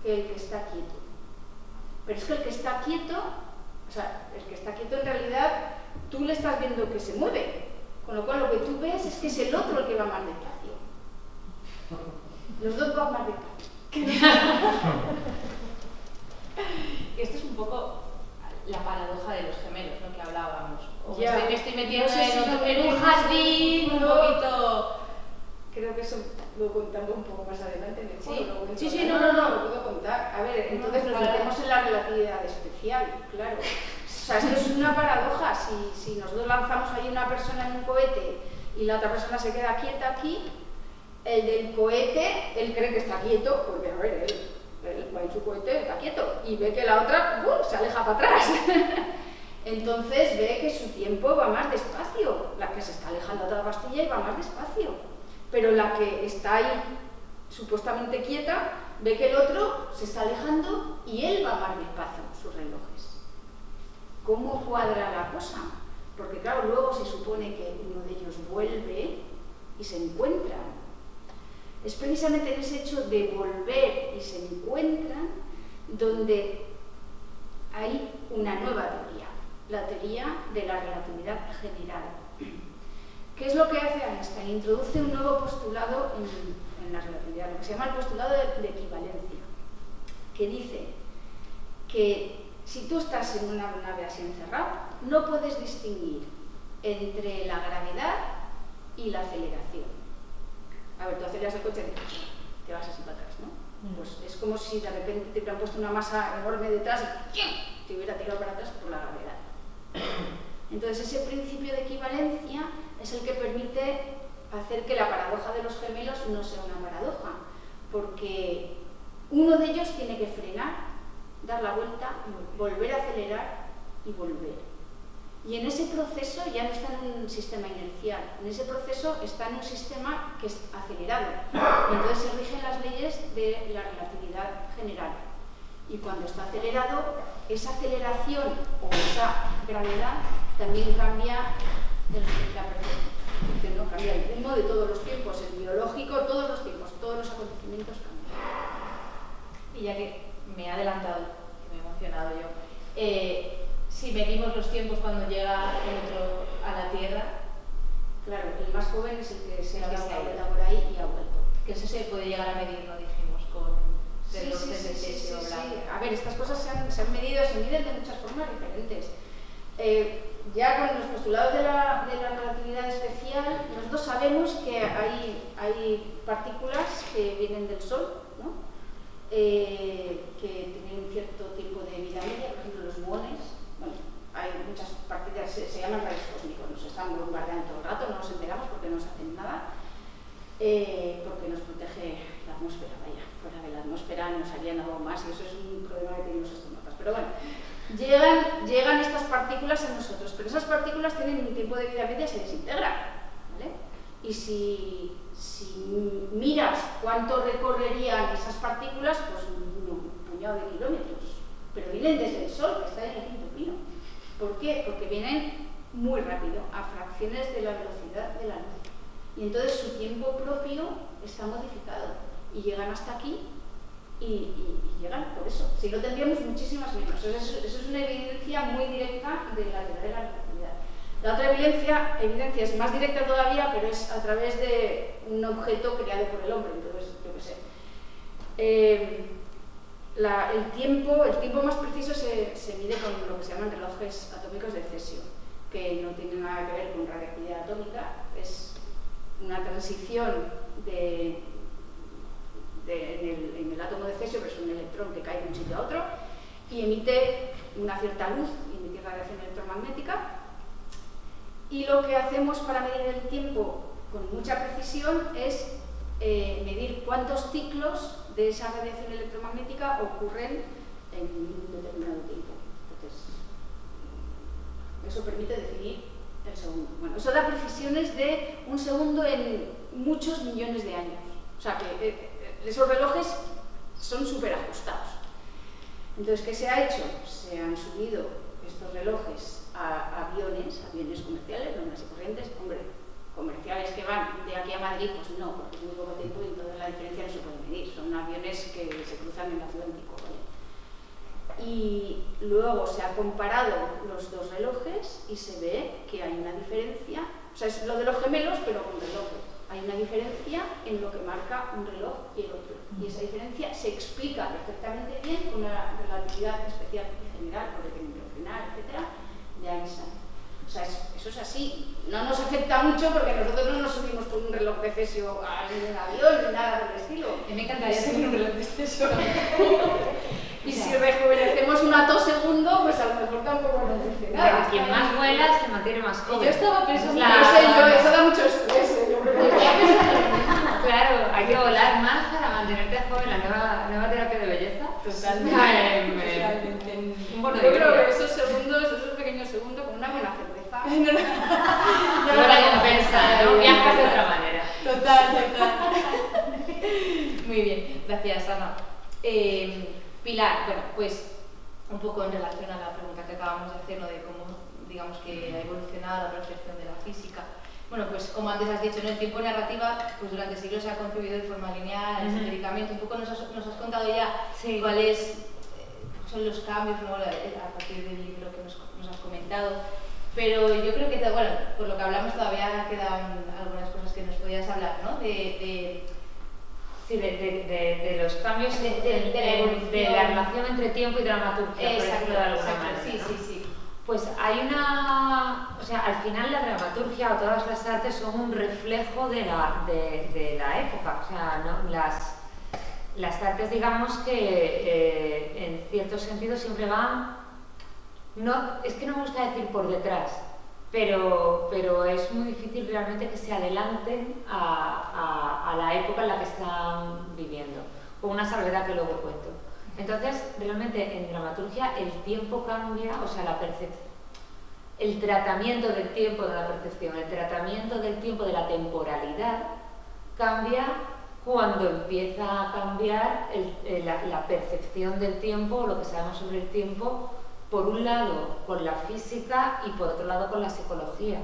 [SPEAKER 2] que el que está quieto. Pero es que el que está quieto, o sea, el que está quieto en realidad, tú le estás viendo que se mueve. Con lo cual lo que tú ves es que es el otro el que va más despacio. Los dos van más despacio.
[SPEAKER 1] Esto es un poco la paradoja de los gemelos, ¿no? Que hablábamos. O
[SPEAKER 2] Ya.
[SPEAKER 1] me estoy metiendo
[SPEAKER 2] No sé si
[SPEAKER 1] en un jardín un poquito...
[SPEAKER 2] Creo que eso lo contamos un poco más adelante en el juego.
[SPEAKER 1] Sí,
[SPEAKER 2] no, lo puedo contar. A ver, entonces nos metemos en la relatividad especial, claro. O sea, esto es una paradoja. Si nosotros lanzamos ahí una persona en un cohete y la otra persona se queda quieta aquí, el del cohete, él cree que está quieto, porque a ver, él va en su cohete, está quieto, y ve que la otra se aleja para atrás. Entonces ve que su tiempo va más despacio, la que se está alejando a toda pastilla y va más despacio. Pero la que está ahí supuestamente quieta, ve que el otro se está alejando y él va más despacio, sus relojes. ¿Cómo cuadra la cosa? Porque claro, luego se supone que uno de ellos vuelve y se encuentran. Es precisamente en ese hecho de volver y se encuentran donde hay una nueva teoría, la teoría de la relatividad general. ¿Qué es lo que hace Einstein? Introduce un nuevo postulado en la relatividad, lo que se llama el postulado de equivalencia, que dice que si tú estás en una nave así encerrado, no puedes distinguir entre la gravedad y la aceleración. A ver, tú aceleras el coche y te vas así para atrás, ¿no? Pues es como si de repente te hubieran puesto una masa enorme detrás y te hubiera tirado para atrás por la gravedad. Entonces ese principio de equivalencia es el que permite hacer que la paradoja de los gemelos no sea una paradoja, porque uno de ellos tiene que frenar, dar la vuelta, volver a acelerar y volver. Y en ese proceso ya no está en un sistema inercial, en ese proceso está en un sistema que es acelerado. Y entonces se rigen las leyes de la relatividad general. Y cuando está acelerado, esa aceleración o esa gravedad también cambia cambia el ritmo de todos los tiempos, el biológico, todos los tiempos, todos los acontecimientos cambian.
[SPEAKER 1] Y ya que me he adelantado, que me he emocionado yo, si medimos los tiempos cuando llega el otro a la Tierra,
[SPEAKER 2] claro, el más joven es el que se ha dado
[SPEAKER 1] se ha ido
[SPEAKER 2] por ahí y ha vuelto.
[SPEAKER 1] que eso se puede llegar a medir, ¿no? Dijimos, con relojes de tesio blanco.
[SPEAKER 2] A ver, estas cosas se han medido, se miden de muchas formas diferentes. Ya con los postulados de la relatividad especial, nosotros sabemos que hay partículas que vienen del Sol, ¿no? Que tienen un cierto tiempo de vida media, por ejemplo los muones. Bueno, hay muchas partículas, se llaman rayos cósmicos, nos están bombardeando todo el rato, no nos enteramos porque no nos hacen nada, porque nos protege la atmósfera, vaya, fuera de la atmósfera nos harían algo más y eso es un problema que tienen los astronautas. Pero bueno, llegan estas partículas a nosotros, pero esas partículas tienen un tiempo de vida media y se desintegran, ¿vale? Y si miras cuánto recorrerían esas partículas, pues un puñado de kilómetros, pero vienen desde el Sol, que está en el quinto pino. ¿Por qué? Porque vienen muy rápido, a fracciones de la velocidad de la luz. Y entonces su tiempo propio está modificado y llegan hasta aquí y llegan por eso. Si no, tendríamos muchísimas menos. Eso es una evidencia muy directa de la teoría de la relatividad. La otra evidencia es más directa todavía, pero es a través de un objeto creado por el hombre, entonces, yo qué sé. El tiempo más preciso se mide con lo que se llaman relojes atómicos de cesio, que no tienen nada que ver con radiactividad atómica, es una transición en el átomo de cesio, que es un electrón que cae de un sitio a otro, y emite una cierta luz, emite radiación electromagnética, y lo que hacemos para medir el tiempo con mucha precisión es medir cuántos ciclos de esa radiación electromagnética ocurren en un determinado tiempo. Entonces, eso permite definir el segundo. Bueno, eso da precisiones de un segundo en muchos millones de años. O sea que esos relojes son súper ajustados. Entonces, ¿qué se ha hecho? Se han subido estos relojes a aviones comerciales, normas y corrientes, hombre, comerciales que van de aquí a Madrid, pues no, porque es muy poco tiempo y entonces la diferencia no se puede medir, son aviones que se cruzan en el Atlántico, ¿vale? Y luego se ha comparado los dos relojes y se ve que hay una diferencia, o sea, es lo de los gemelos, pero con relojes. Hay una diferencia en lo que marca un reloj y el otro. Y esa diferencia se explica perfectamente bien con la relatividad especial y general, por ejemplo, final, etc., de Einstein. O sea, eso es así. No nos afecta mucho porque nosotros no nos subimos con un reloj de cesio a ningún avión ni nada del estilo.
[SPEAKER 1] A mí me encantaría tener un reloj de cesio.
[SPEAKER 2] Y si rejuvenecemos un atosegundo, pues a lo mejor tampoco nos dice nada.
[SPEAKER 3] Pero quien más vuela se mantiene más joven.
[SPEAKER 1] Yo estaba pensando...
[SPEAKER 2] No sé, eso da mucho estrés. Yo creo que
[SPEAKER 3] Claro, hay que volar más para mantenerte joven, la nueva terapia de belleza.
[SPEAKER 1] Totalmente.
[SPEAKER 3] Un bono
[SPEAKER 2] yo
[SPEAKER 3] de
[SPEAKER 2] creo
[SPEAKER 3] vida.
[SPEAKER 2] que esos pequeños segundos, con una buena cerveza.
[SPEAKER 3] No la compensa, ¿no? Viajas de otra manera.
[SPEAKER 1] Total. Muy bien, gracias, Ana. Pilar, bueno, pues un poco en relación a la pregunta que acabamos de hacer, ¿no? De cómo, digamos, que ha evolucionado la percepción de la física. Bueno, pues como antes has dicho, en el tiempo narrativa, pues durante siglos se ha concebido de forma lineal, esotéricamente. Un poco nos has contado ya cuáles son los cambios, ¿no? A partir del libro que nos has comentado. Pero yo creo que, bueno, por lo que hablamos todavía quedan algunas cosas que nos podías hablar, ¿no?
[SPEAKER 3] de los cambios de la relación entre tiempo y dramaturgia, por decirlo de alguna manera.
[SPEAKER 1] Sí.
[SPEAKER 3] Pues hay o sea, al final la dramaturgia o todas las artes son un reflejo de la época. O sea, ¿no? Las artes, digamos que en cierto sentido siempre van, es que no me gusta decir por detrás, pero es muy difícil realmente que se adelanten a la época en la que están viviendo, con una salvedad que luego cuento. Entonces, realmente en dramaturgia el tiempo cambia, o sea, la percepción, el tratamiento del tiempo de la percepción, el tratamiento del tiempo de la temporalidad cambia cuando empieza a cambiar la percepción del tiempo, lo que sabemos sobre el tiempo, por un lado con la física y por otro lado con la psicología.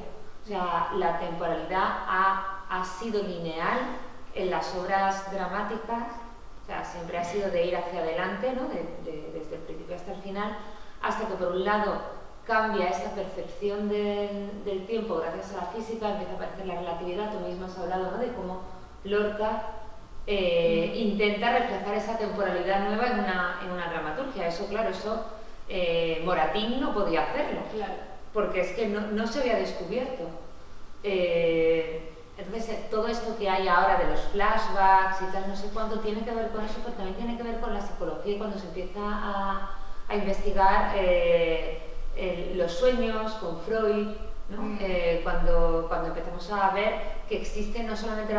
[SPEAKER 3] O sea, la temporalidad ha sido lineal en las obras dramáticas. O sea, siempre ha sido de ir hacia adelante, ¿no? Desde el principio hasta el final, hasta que por un lado cambia esa percepción del tiempo gracias a la física, empieza a aparecer la relatividad. Tú misma has hablado, ¿no? De cómo Lorca intenta reflejar esa temporalidad nueva en una dramaturgia. Eso, claro, Moratín no podía hacerlo,
[SPEAKER 2] Claro.
[SPEAKER 3] porque es que no se había descubierto. Entonces, todo esto que hay ahora de los flashbacks y tal, no sé cuánto, tiene que ver con eso, pero también tiene que ver con la psicología y cuando se empieza a investigar los sueños con Freud, ¿no? Cuando empezamos a ver que existe no solamente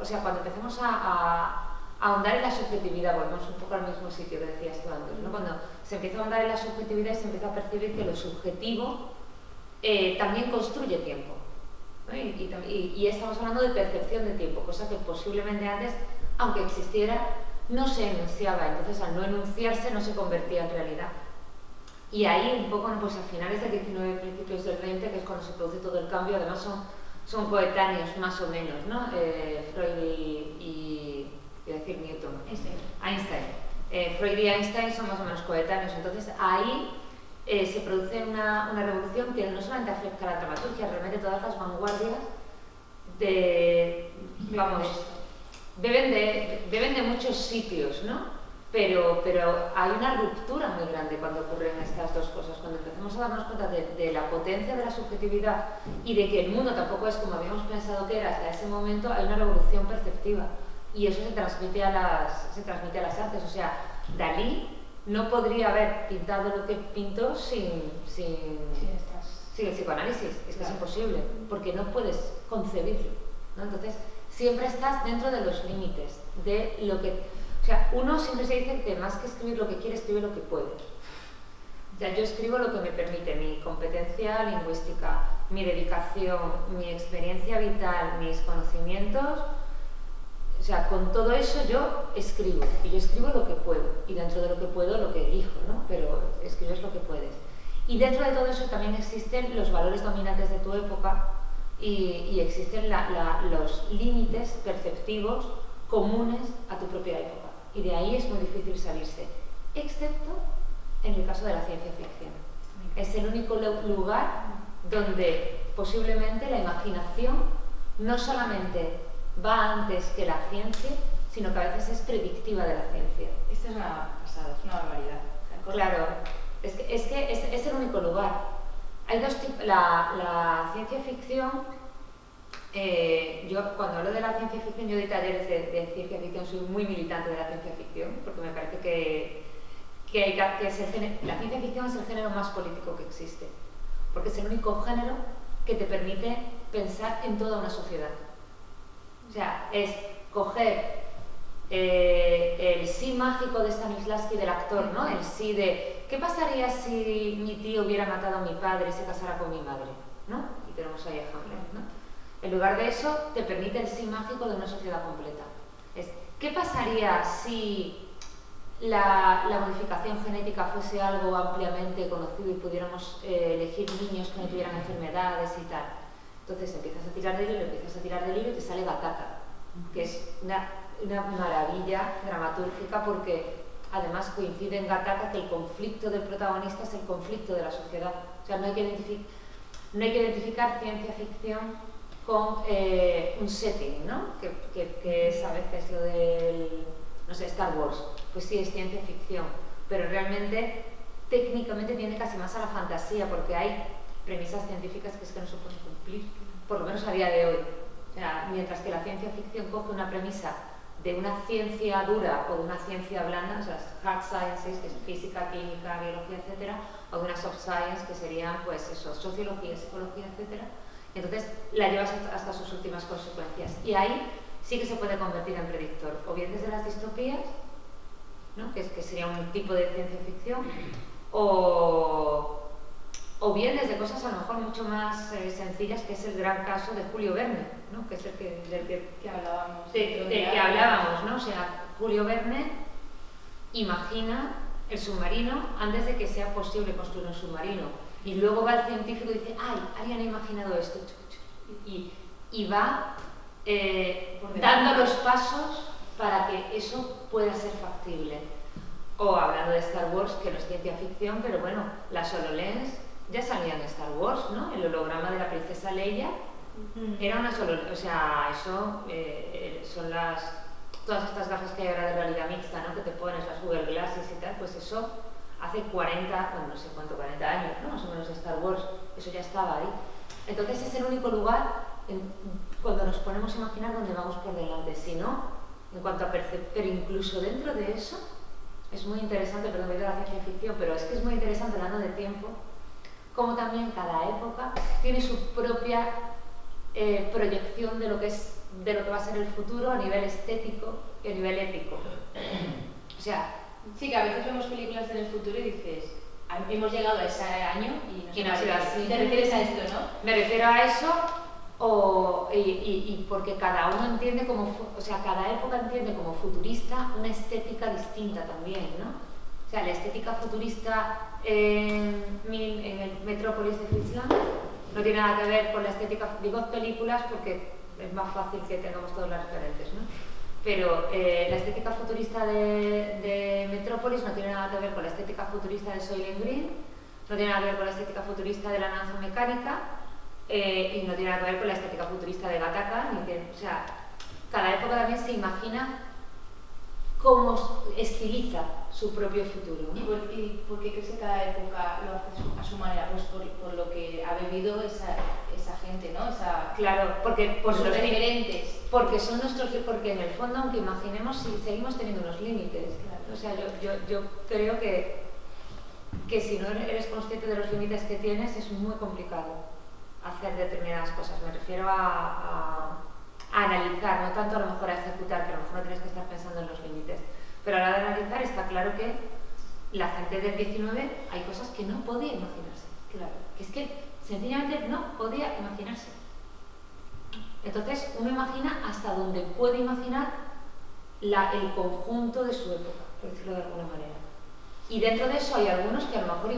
[SPEAKER 3] o sea, cuando empezamos a ahondar en la subjetividad, volvemos un poco al mismo sitio que decías tú antes, ¿no? Cuando se empieza a ahondar en la subjetividad y se empieza a percibir que lo subjetivo también construye tiempo. ¿No? Y estamos hablando de percepción de tiempo, cosa que posiblemente antes, aunque existiera, no se enunciaba. Entonces, al no enunciarse, no se convertía en realidad. Y ahí, un poco, pues a finales del 19 y principios del 20, que es cuando se produce todo el cambio, además son coetáneos, más o menos, ¿no? Freud y decir Newton. Einstein. Freud y Einstein son más o menos coetáneos. Entonces, ahí se produce una revolución que no solamente afecta a la dramaturgia, realmente todas las vanguardias beben de muchos sitios, ¿no? Pero hay una ruptura muy grande cuando ocurren estas dos cosas, cuando empezamos a darnos cuenta de la potencia de la subjetividad y de que el mundo tampoco es como habíamos pensado que era hasta ese momento. Hay una revolución perceptiva y eso se transmite a las artes. O sea, Dalí no podría haber pintado lo que pintó sin el psicoanálisis. Es que es imposible, porque no puedes concebirlo, ¿no? Entonces, siempre estás dentro de los límites de lo que... O sea, uno siempre se dice que más que escribir lo que quiere, escribe lo que puede. O sea, yo escribo lo que me permite mi competencia lingüística, mi dedicación, mi experiencia vital, mis conocimientos. O sea, con todo eso yo escribo, y yo escribo lo que puedo, y dentro de lo que puedo lo que elijo, ¿no? Pero escribes lo que puedes. Y dentro de todo eso también existen los valores dominantes de tu época y existen los límites perceptivos comunes a tu propia época. Y de ahí es muy difícil salirse, excepto en el caso de la ciencia ficción. Es el único lugar donde posiblemente la imaginación no solamente va antes que la ciencia, sino que a veces es predictiva de la ciencia.
[SPEAKER 4] Esto es una pasada, es una barbaridad.
[SPEAKER 3] Claro, es que es el único lugar. Hay dos tipos. La ciencia ficción, yo cuando hablo de la ciencia ficción, yo doy talleres de ciencia ficción, soy muy militante de la ciencia ficción, porque me parece que la ciencia ficción es el género más político que existe, porque es el único género que te permite pensar en toda una sociedad. O sea, es coger el sí mágico de Stanislavski del actor, ¿no? El sí de ¿qué pasaría si mi tío hubiera matado a mi padre y se casara con mi madre? ¿No? Y tenemos ahí a Hamlet, ¿no? En lugar de eso, te permite el sí mágico de una sociedad completa. Es ¿qué pasaría si la modificación genética fuese algo ampliamente conocido y pudiéramos elegir niños que no tuvieran enfermedades y tal? Entonces empiezas a tirar del hilo y te sale Gattaca, que es una maravilla dramatúrgica, porque además coincide en Gattaca que el conflicto del protagonista es el conflicto de la sociedad. O sea, no hay que identificar ciencia ficción con un setting, ¿no? Que es a veces lo del, no sé, Star Wars. Pues sí, es ciencia ficción, pero realmente técnicamente tiende casi más a la fantasía, porque hay premisas científicas que es que no se pueden cumplir, por lo menos a día de hoy. O sea, mientras que la ciencia ficción coge una premisa de una ciencia dura o de una ciencia blanda, o sea, hard sciences, que es física, química, biología, etcétera, o de una soft science, que serían, pues eso, sociología, psicología, etcétera. Entonces la llevas hasta sus últimas consecuencias. Y ahí sí que se puede convertir en predictor, o bien desde las distopías, ¿no? que sería un tipo de ciencia ficción, o bien desde cosas a lo mejor mucho más sencillas, que es el gran caso de Julio Verne, ¿no? Que es el del que hablábamos. Del que hablábamos, ¿no? O sea, Julio Verne imagina el submarino antes de que sea posible construir un submarino. Y luego va el científico y dice, ¡ay, alguien ha imaginado esto! Y va dando los pasos para que eso pueda ser factible. O hablando de Star Wars, que no es ciencia ficción, pero bueno, las HoloLens ya salían en Star Wars, ¿no? El holograma de la princesa Leia era una HoloLens, o sea, eso son todas estas gafas que hay ahora de realidad mixta, ¿no? Que te pones, las Google Glasses y tal, pues eso hace 40, bueno, no sé cuánto, 40 años, ¿no? Más o menos de Star Wars, eso ya estaba ahí. Entonces es el único lugar cuando nos ponemos a imaginar dónde vamos por delante. Si no, en cuanto a percepción, pero incluso dentro de eso, es muy interesante, perdón, voy a la ciencia ficción, pero es que es muy interesante, hablando de tiempo, como también cada época tiene su propia proyección de lo que va a ser el futuro a nivel estético y a nivel ético. O sea,
[SPEAKER 4] sí, que a veces vemos películas en el futuro y dices, hemos llegado a ese año y
[SPEAKER 3] no ha sido así.
[SPEAKER 4] ¿Te refieres a esto, no?
[SPEAKER 3] Me refiero a eso, y porque cada uno entiende cada época entiende como futurista una estética distinta también, ¿no? O sea, la estética futurista en el Metrópolis de Fritz Lang no tiene nada que ver con la estética, digo películas porque es más fácil que tengamos todas las referentes, ¿no? Pero la estética futurista de Metrópolis no tiene nada que ver con la estética futurista de Soylent Green, no tiene nada que ver con la estética futurista de la naranja mecánica y no tiene nada que ver con la estética futurista de Gattaca, o sea, cada época también se imagina cómo estiliza su propio futuro, ¿no?
[SPEAKER 4] ¿Y por qué crees que cada época lo hace a su manera? Pues por lo que ha vivido esa gente, ¿no?
[SPEAKER 3] Claro, porque
[SPEAKER 4] por sus referentes.
[SPEAKER 3] Porque son porque en el fondo, aunque imaginemos, seguimos teniendo unos límites.
[SPEAKER 4] Claro.
[SPEAKER 3] O sea, yo creo que si no eres consciente de los límites que tienes, es muy complicado hacer determinadas cosas. Me refiero a analizar, no tanto a lo mejor a ejecutar, que a lo mejor no tienes que estar pensando en los límites. Pero a la hora de analizar está claro que la gente del 19 hay cosas que no podía imaginarse.
[SPEAKER 4] Claro.
[SPEAKER 3] Que es que sencillamente no podía imaginarse. Entonces uno imagina hasta donde puede imaginar el conjunto de su época, por decirlo de alguna manera. Y dentro de eso hay algunos que a lo mejor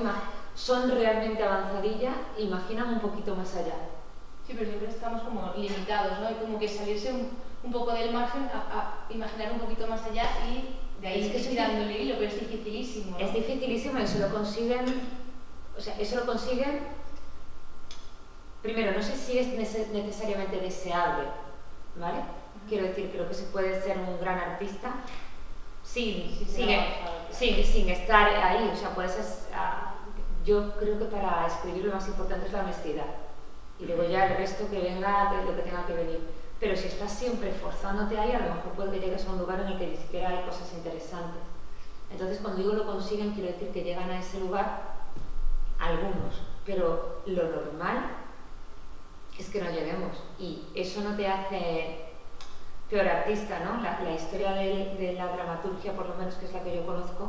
[SPEAKER 3] son realmente avanzadilla e imaginan un poquito más allá.
[SPEAKER 4] Sí, pero siempre estamos como limitados, ¿no? Y como que salirse un poco del margen a imaginar un poquito más allá y de ahí
[SPEAKER 3] Es que
[SPEAKER 4] ir dándole hilo, pero es dificilísimo, ¿no?
[SPEAKER 3] Es dificilísimo y eso lo consiguen, primero, no sé si es necesariamente deseable, ¿vale? Quiero decir, creo que se puede ser un gran artista sin estar ahí, o sea, yo creo que para escribir lo más importante es la honestidad. Y luego ya el resto que venga, lo que tenga que venir. Pero si estás siempre forzándote ahí, a lo mejor puede que llegues a un lugar en el que ni siquiera hay cosas interesantes. Entonces, cuando digo lo consiguen, quiero decir que llegan a ese lugar algunos, pero lo normal es que no lleguemos. Y eso no te hace peor artista, ¿no? La historia de la dramaturgia, por lo menos, que es la que yo conozco,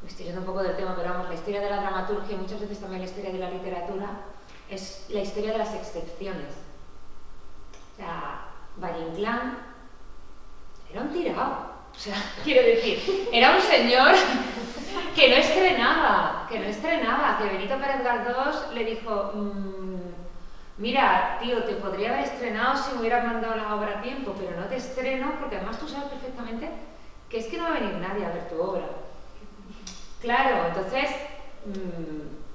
[SPEAKER 3] me estoy yendo un poco del tema, pero vamos, la historia de la dramaturgia y muchas veces también la historia de la literatura es la historia de las excepciones. O sea, Valle-Inclán era un tirao. O sea, quiero decir, era un señor que no estrenaba, que Benito Pérez Galdós le dijo, mira, tío, te podría haber estrenado si me hubieras mandado la obra a tiempo, pero no te estreno porque además tú sabes perfectamente que es que no va a venir nadie a ver tu obra. Claro, entonces,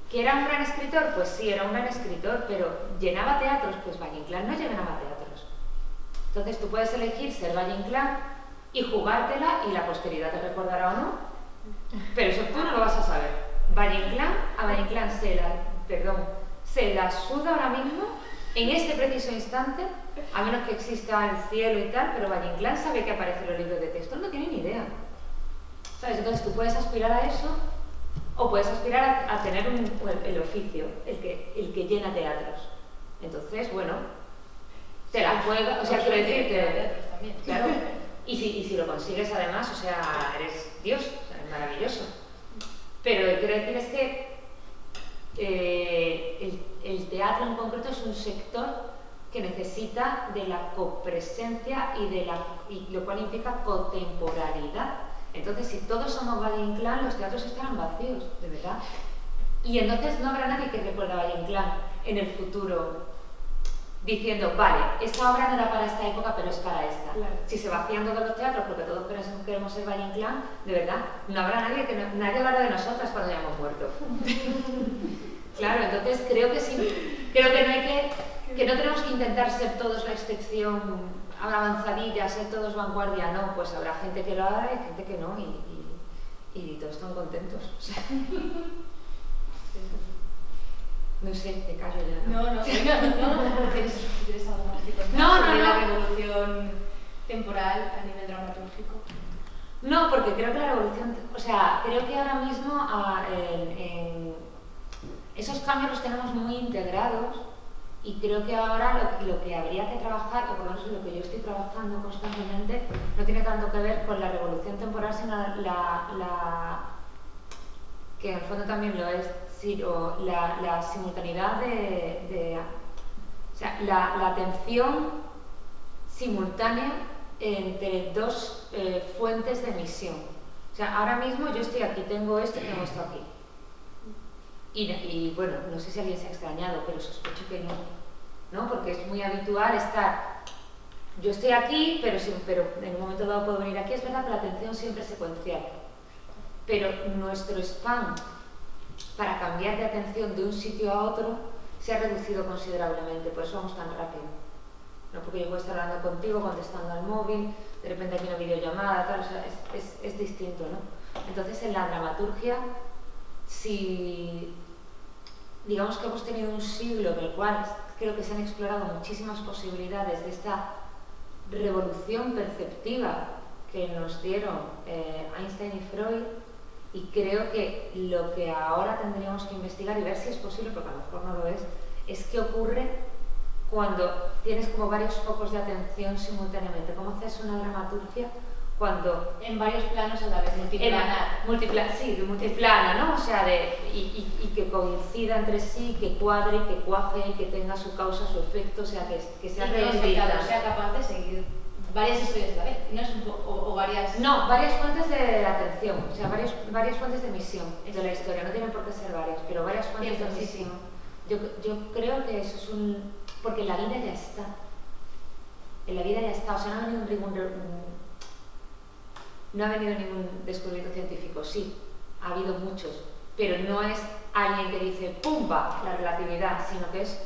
[SPEAKER 3] ¿que era un gran escritor? Pues sí, era un gran escritor, pero ¿llenaba teatros? Pues Valle-Inclán no llenaba teatros. Entonces tú puedes elegir ser Valle-Inclán y jugártela y la posteridad te recordará o no, pero eso tú no lo vas a saber. A Valle-Inclán se la suda ahora mismo, en este preciso instante, a menos que exista el cielo y tal, pero Valle-Inclán sabe que aparecen los libros de texto, no tiene ni idea. ¿Sabes? Entonces tú puedes aspirar a eso o puedes aspirar a tener el oficio, el que llena teatros. Entonces, bueno, te la juegas, o sea, quiero decir que... Claro, y si lo consigues además, o sea, eres Dios, o sea, es maravilloso. Pero lo que quiero decir es que el teatro en concreto es un sector que necesita de la copresencia y lo cual implica contemporaneidad. Entonces, si todos somos Valle-Inclán, los teatros estarán vacíos, de verdad. Y entonces no habrá nadie que recuerde a Valle-Inclán en el futuro diciendo, vale, esta obra no era para esta época, pero es para esta. Claro. Si se vacían todos los teatros porque todos queremos ser Valle-Inclán, de verdad, no habrá nadie nadie hablará de nosotras cuando hayamos muerto. Claro, entonces creo que sí, creo que no tenemos que intentar ser todos la excepción avanzadilla, ser todos vanguardia, no, pues habrá gente que lo haga y gente que no, y todos están contentos. O sea, no sé, te callo ya.
[SPEAKER 4] No, ¿tienes algo más que contar sobre la revolución temporal a nivel dramaturgico?
[SPEAKER 3] No, porque creo que la revolución, o sea, creo que ahora mismo esos cambios los tenemos muy integrados. Y creo que ahora lo que habría que trabajar, o por lo menos lo que yo estoy trabajando constantemente, no tiene tanto que ver con la revolución temporal, sino que en el fondo también lo es, sino la simultaneidad o sea, la atención simultánea entre dos fuentes de emisión. O sea, ahora mismo yo estoy aquí, tengo esto aquí. Y bueno, no sé si alguien se ha extrañado, pero sospecho que no, porque es muy habitual estar, yo estoy aquí, pero en un momento dado puedo venir aquí. Es verdad que la atención siempre es secuencial, pero nuestro spam para cambiar de atención de un sitio a otro se ha reducido considerablemente, por eso vamos tan rápido. No porque yo puedo estar hablando contigo, contestando al móvil, de repente hay una videollamada, tal, o sea, es distinto, ¿no? Entonces en la dramaturgia, si digamos que hemos tenido un siglo en el cual creo que se han explorado muchísimas posibilidades de esta revolución perceptiva que nos dieron Einstein y Freud, y creo que lo que ahora tendríamos que investigar y ver si es posible, porque a lo mejor no lo es qué ocurre cuando tienes como varios focos de atención simultáneamente. ¿Cómo haces una dramaturgia cuando
[SPEAKER 4] En varios planos a la vez,
[SPEAKER 3] multiplana, ¿no? O sea, y que coincida entre sí, que cuadre, que cuaje, que tenga su causa, su efecto, o sea, que sea
[SPEAKER 4] y que el espectador sea capaz de seguir varias historias a la vez, no es o varias...
[SPEAKER 3] No, varias fuentes de atención, o sea, varias fuentes de emisión de la historia, no tienen por qué ser varias, pero varias fuentes de emisión. Yo creo que eso es un... porque la vida ya está. En la vida ya está, o sea, no ha venido ningún descubrimiento científico, sí, ha habido muchos, pero no es alguien que dice ¡pumba! La relatividad, sino que es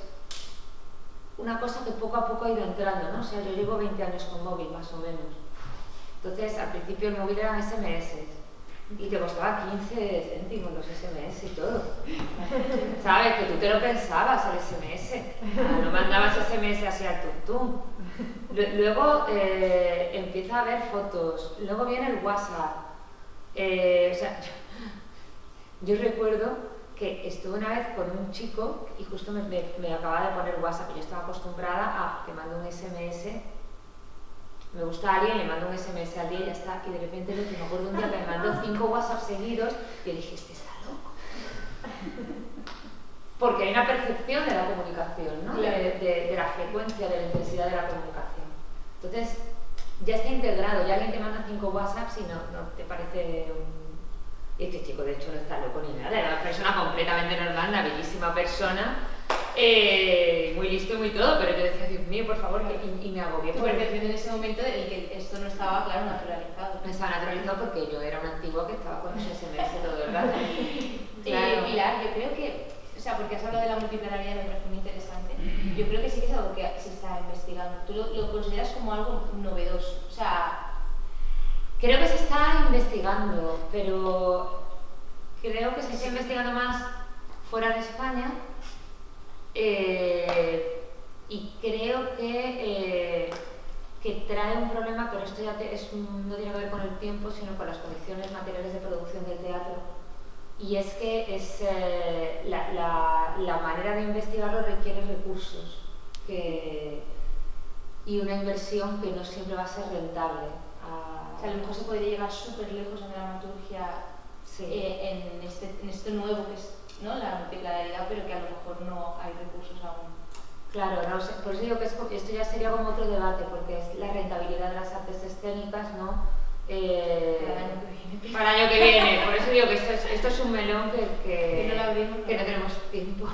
[SPEAKER 3] una cosa que poco a poco ha ido entrando, ¿no? O sea, yo llevo 20 años con móvil, más o menos. Entonces, al principio el móvil eran SMS y te costaba 15 céntimos los SMS y todo. ¿Sabes? Que tú te lo pensabas el SMS, no mandabas SMS así al tuntum. Luego empieza a haber fotos, luego viene el WhatsApp. O sea, yo recuerdo que estuve una vez con un chico y justo me acababa de poner WhatsApp, y yo estaba acostumbrada a que mando un SMS, me gusta a alguien, le mando un SMS al día y ya está, y de repente me acuerdo un día que me mandó 5 WhatsApp seguidos y yo dije, este está loco. Porque hay una percepción de la comunicación, ¿no? De la frecuencia, de la intensidad de la comunicación. Entonces, ya está integrado, ya alguien te manda 5 WhatsApps y no te parece un... Y este chico, de hecho, no está loco ni nada, era una persona completamente normal, una bellísima persona, muy listo y muy todo, pero yo decía, Dios mío, por favor, y me agobié.
[SPEAKER 4] Tu percepción en ese momento de que esto no estaba, claro, naturalizado.
[SPEAKER 3] No estaba naturalizado porque yo era una antigua que estaba con los SMS todo el rato.
[SPEAKER 4] Claro. Pilar, yo creo que, o sea, porque has hablado de la multiplanariedad, me parece muy interesante, yo creo que sí que es algo que se está investigando. ¿Tú lo consideras como algo novedoso? O sea...
[SPEAKER 3] Creo que se está investigando, pero creo que se está investigando más fuera de España, y creo que trae un problema, pero esto ya no tiene que ver con el tiempo, sino con las condiciones materiales de producción del teatro. Y es que la manera de investigarlo requiere recursos y una inversión que no siempre va a ser rentable.
[SPEAKER 4] O sea, a lo mejor se podría llegar súper lejos en la dramaturgia,
[SPEAKER 3] sí.
[SPEAKER 4] En esto nuevo que es, ¿no?, la multiplanariedad, pero que a lo mejor no hay recursos aún.
[SPEAKER 3] Claro, no sé, por eso digo que esto ya sería como otro debate, porque es la rentabilidad de las artes escénicas, ¿no? Para el año que viene. Por eso digo que esto es un melón que no tenemos tiempo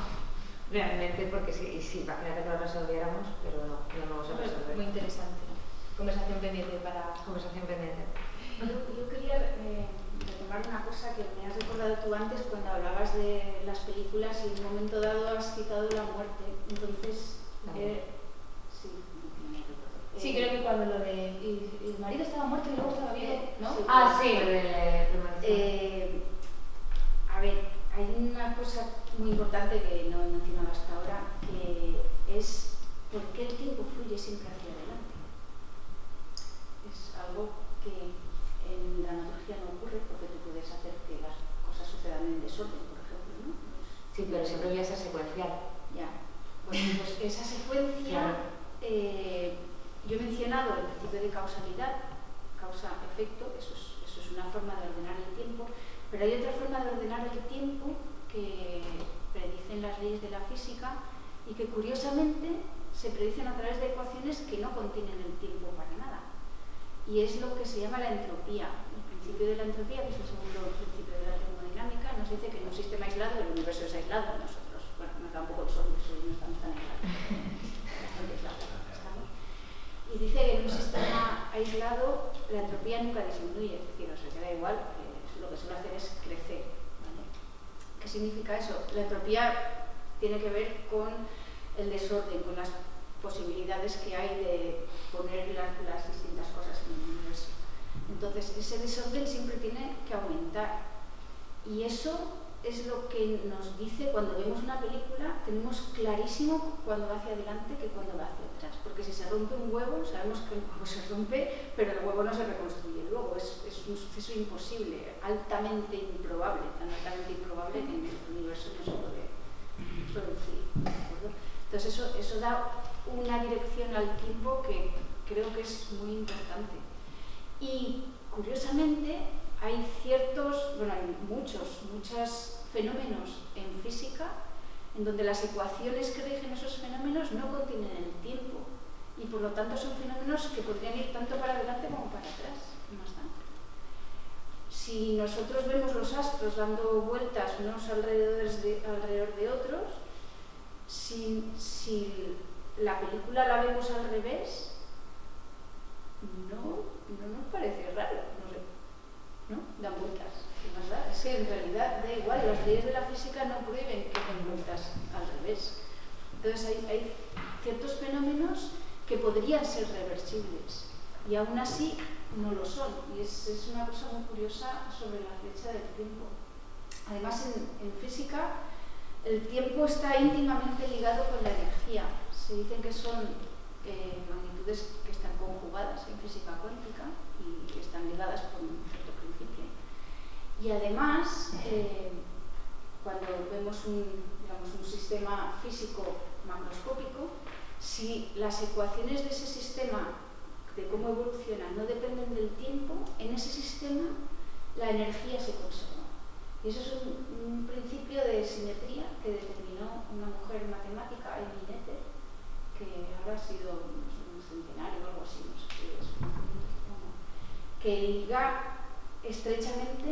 [SPEAKER 3] realmente, porque sí, imagínate que lo resolviéramos, pero no lo vamos a resolver.
[SPEAKER 4] Muy interesante. Conversación pendiente para...
[SPEAKER 3] Conversación pendiente.
[SPEAKER 2] Yo quería retomar una cosa que me has recordado tú antes cuando hablabas de las películas, y en un momento dado has citado la muerte. Entonces,
[SPEAKER 4] sí, creo que cuando lo de... Y el marido estaba muerto y luego estaba vivo, ¿no?
[SPEAKER 3] Sí, lo de...
[SPEAKER 2] a ver, hay una cosa muy importante que no he mencionado hasta ahora, que es por qué el tiempo fluye siempre hacia adelante. Es algo que en la dramaturgia no ocurre, porque tú puedes hacer que las cosas sucedan en desorden, por ejemplo, ¿no?
[SPEAKER 3] Sí, pero siempre voy a ser secuencial.
[SPEAKER 2] Ya. Pues esa secuencia, yo he mencionado el principio de causalidad, causa-efecto, eso es una forma de ordenar el tiempo, pero hay otra forma de ordenar el tiempo que predicen las leyes de la física y que curiosamente se predicen a través de ecuaciones que no contienen el tiempo para nada. Y es lo que se llama la entropía. El principio de la entropía, que es el segundo principio de la termodinámica, nos dice que en un sistema aislado el universo es aislado. Nosotros, bueno, no tampoco el Sol, no estamos tan aislados. Bastante aislados estamos. Y dice que en un sistema aislado la entropía nunca disminuye, es decir, o sea, que da igual, que lo que suele hacer es crecer, ¿vale? Que significa eso? La entropía tiene que ver con el desorden, con las posibilidades que hay de poner las distintas cosas en el universo. Entonces, ese desorden siempre tiene que aumentar. Y eso es lo que nos dice cuando vemos una película, tenemos clarísimo cuando va hacia adelante que cuando va hacia atrás. Porque si se rompe un huevo, sabemos que el huevo se rompe, pero el huevo no se reconstruye luego. Es un suceso imposible, altamente improbable, tan altamente improbable que en el universo no se puede producir. ¿De acuerdo? Entonces eso da una dirección al tiempo que creo que es muy importante. Y curiosamente hay muchos fenómenos en física en donde las ecuaciones que rigen esos fenómenos no contienen el tiempo y por lo tanto son fenómenos que podrían ir tanto para adelante como para atrás. Si nosotros vemos los astros dando vueltas unos alrededor de otros, si la película la vemos al revés, no nos parece raro, ¿no? Dan vueltas, ¿verdad? Es que en realidad da igual, las leyes de la física no prohíben que den vueltas al revés. Entonces hay ciertos fenómenos que podrían ser reversibles y aún así no lo son. Y es una cosa muy curiosa sobre la flecha del tiempo. Además, en física, el tiempo está íntimamente ligado con la energía. Se dicen que son magnitudes que están conjugadas en física cuántica y están ligadas por un cierto principio. Y además, cuando vemos un sistema físico macroscópico, si las ecuaciones de ese sistema, de cómo evolucionan, no dependen del tiempo, en ese sistema la energía se conserva. Y eso es un principio de simetría que determinó una mujer matemática, Amy Noether, que habrá sido un centenario o algo así, no sé qué es, que liga estrechamente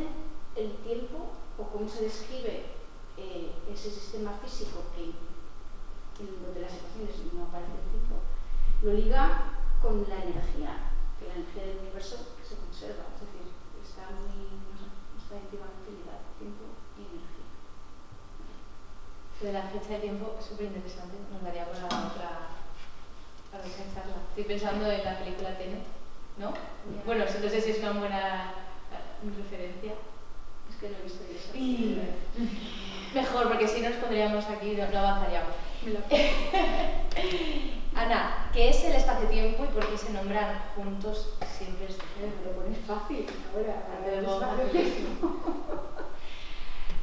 [SPEAKER 2] el tiempo o cómo se describe ese sistema físico en donde las ecuaciones no aparece el tiempo, lo liga con la energía, que la energía del universo se conserva, es decir, está íntimamente ligado tiempo y energía.
[SPEAKER 4] Lo de la flecha de tiempo es súper interesante, nos daría para otra charla. Estoy pensando en la película Tenet, ¿no? Yeah. Bueno, no sé si es una buena referencia.
[SPEAKER 2] Es que no he visto eso.
[SPEAKER 4] Mejor, porque si nos pondríamos aquí no avanzaríamos. Ana, ¿qué es el espacio-tiempo y por qué se nombran juntos siempre estos?
[SPEAKER 2] Me lo pones fácil ahora.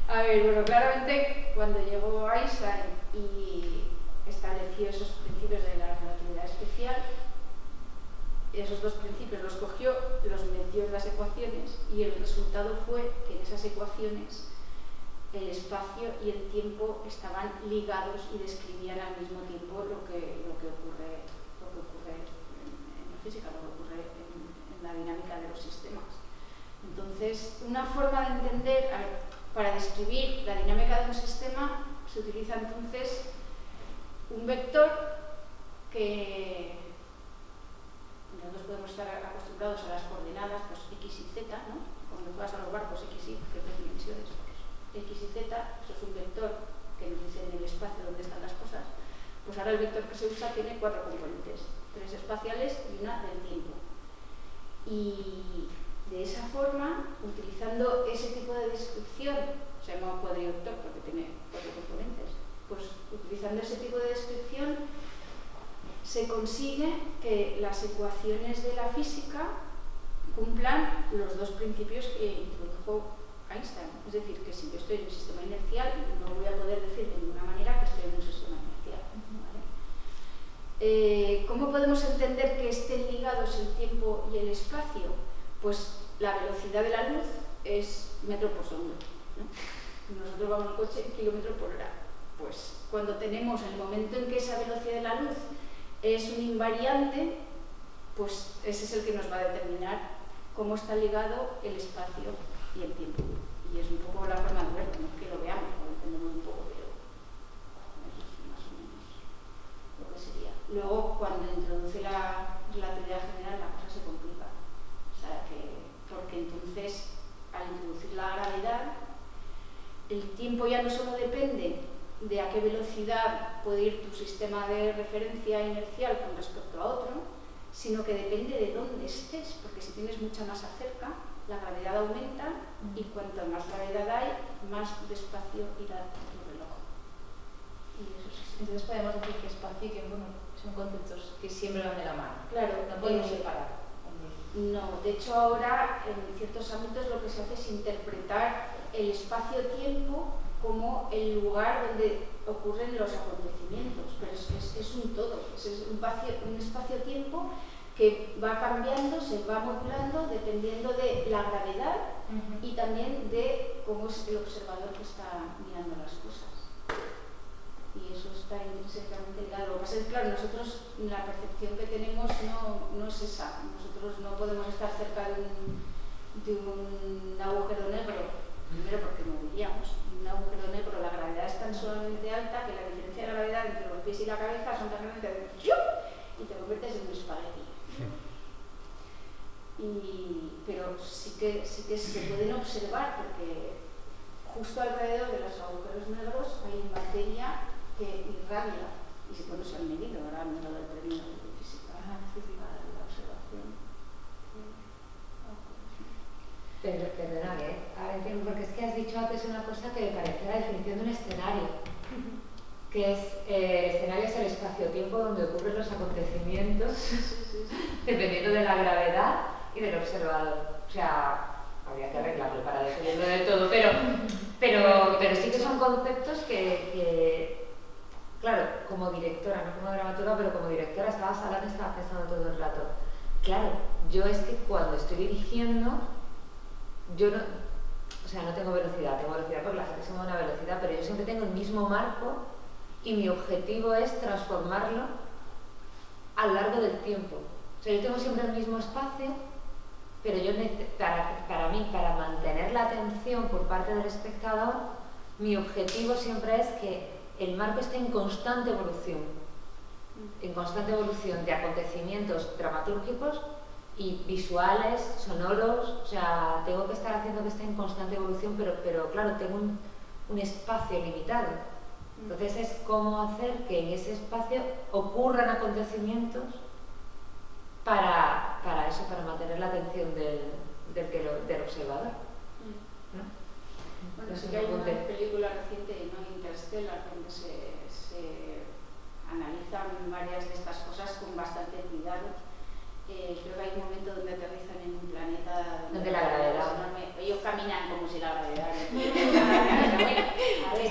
[SPEAKER 2] A ver, bueno, claramente cuando llegó Einstein y estableció esos principios de la relatividad especial, esos dos principios los cogió, los metió en las ecuaciones y el resultado fue que en esas ecuaciones el espacio y el tiempo estaban ligados y describían al mismo tiempo lo que ocurre en la física, lo que ocurre en la dinámica de los sistemas. Entonces, una forma de entender, para describir la dinámica de un sistema, se utiliza entonces un vector que nosotros podemos estar acostumbrados a las coordenadas, pues x y z, ¿no? Cuando juegas a los barcos, x y, que es de dimensiones, x y z, eso es un vector que nos dice en el espacio dónde están las cosas. Pues ahora el vector que se usa tiene 4 componentes, 3 espaciales y una del tiempo. Y de esa forma, utilizando ese tipo de descripción, se llama cuadrivector porque tiene 4 componentes, pues utilizando ese tipo de descripción se consigue que las ecuaciones de la física cumplan los dos principios que introdujo Einstein. Es decir, que si yo estoy en un sistema inercial, no voy a poder decir de ninguna manera que estoy en un sistema inercial. ¿Vale? ¿Cómo podemos entender que estén ligados el tiempo y el espacio? Pues la velocidad de la luz es metro por segundo, ¿no? Nosotros vamos en coche kilómetro por hora. Pues cuando tenemos el momento en que esa velocidad de la luz es un invariante, pues ese es el que nos va a determinar cómo está ligado el espacio y el tiempo. Y es un poco la forma de verlo, no es que lo veamos, lo entendemos un poco, pero eso es más o menos lo que sería. Luego, cuando introduce la relatividad general, la cosa se complica. O sea, porque entonces, al introducir la gravedad, el tiempo ya no de a qué velocidad puede ir tu sistema de referencia inercial con respecto a otro, sino que depende de dónde estés, porque si tienes mucha masa cerca, la gravedad aumenta y cuanto más gravedad hay, más despacio irá tu reloj. Y eso es así.
[SPEAKER 4] Entonces podemos decir que espacio y tiempo son conceptos que siempre van de la mano.
[SPEAKER 2] Claro,
[SPEAKER 4] no podemos separar.
[SPEAKER 2] No, de hecho ahora en ciertos ámbitos lo que se hace es interpretar el espacio-tiempo como el lugar donde ocurren los acontecimientos, pero es un todo, es un espacio-tiempo que va cambiando, se va modulando dependiendo de la gravedad y también de cómo es el observador que está mirando las cosas. Y eso está intrínsecamente ligado. Lo que pasa es que, claro, nosotros la percepción que tenemos no es esa. Nosotros no podemos estar cerca de un agujero negro, primero porque moriríamos. Un agujero negro, la gravedad es tan sumamente alta que la diferencia de gravedad entre los pies y la cabeza son tan grandes que y te conviertes en un espagueti. Pero sí que se pueden observar porque justo alrededor de los agujeros negros hay materia que irradia y se han medido, ahora me lo del premio de física para la observación.
[SPEAKER 3] Perdona, porque es que has dicho antes una cosa que me parecía la definición de un escenario, que es el escenario es el espacio-tiempo donde ocurren los acontecimientos dependiendo de la gravedad y del observador. O sea, habría que arreglarlo para definirlo del todo, pero sí que son conceptos que claro, como directora, no como dramaturga, pero como directora estabas hablando y estaba pensando todo el rato. Claro, yo es que cuando estoy dirigiendo, yo no tengo velocidad porque la gente se mueve a una velocidad, pero yo siempre tengo el mismo marco y mi objetivo es transformarlo a lo largo del tiempo. O sea, yo tengo siempre el mismo espacio, pero yo para mí, para mantener la atención por parte del espectador, mi objetivo siempre es que el marco esté en constante evolución de acontecimientos dramatúrgicos y visuales, sonoros, o sea, tengo que estar haciendo que esté en constante evolución, pero claro, tengo un espacio limitado. Entonces es cómo hacer que en ese espacio ocurran acontecimientos para mantener la atención del observador. ¿No?
[SPEAKER 2] Bueno, sí que hay una película reciente, ¿no? Interstellar, donde se analizan varias de estas cosas con bastante cuidado. Creo que hay un momento donde aterrizan en un planeta
[SPEAKER 3] donde la gravedad
[SPEAKER 2] es enorme. Ellos caminan como si la gravedad a ver,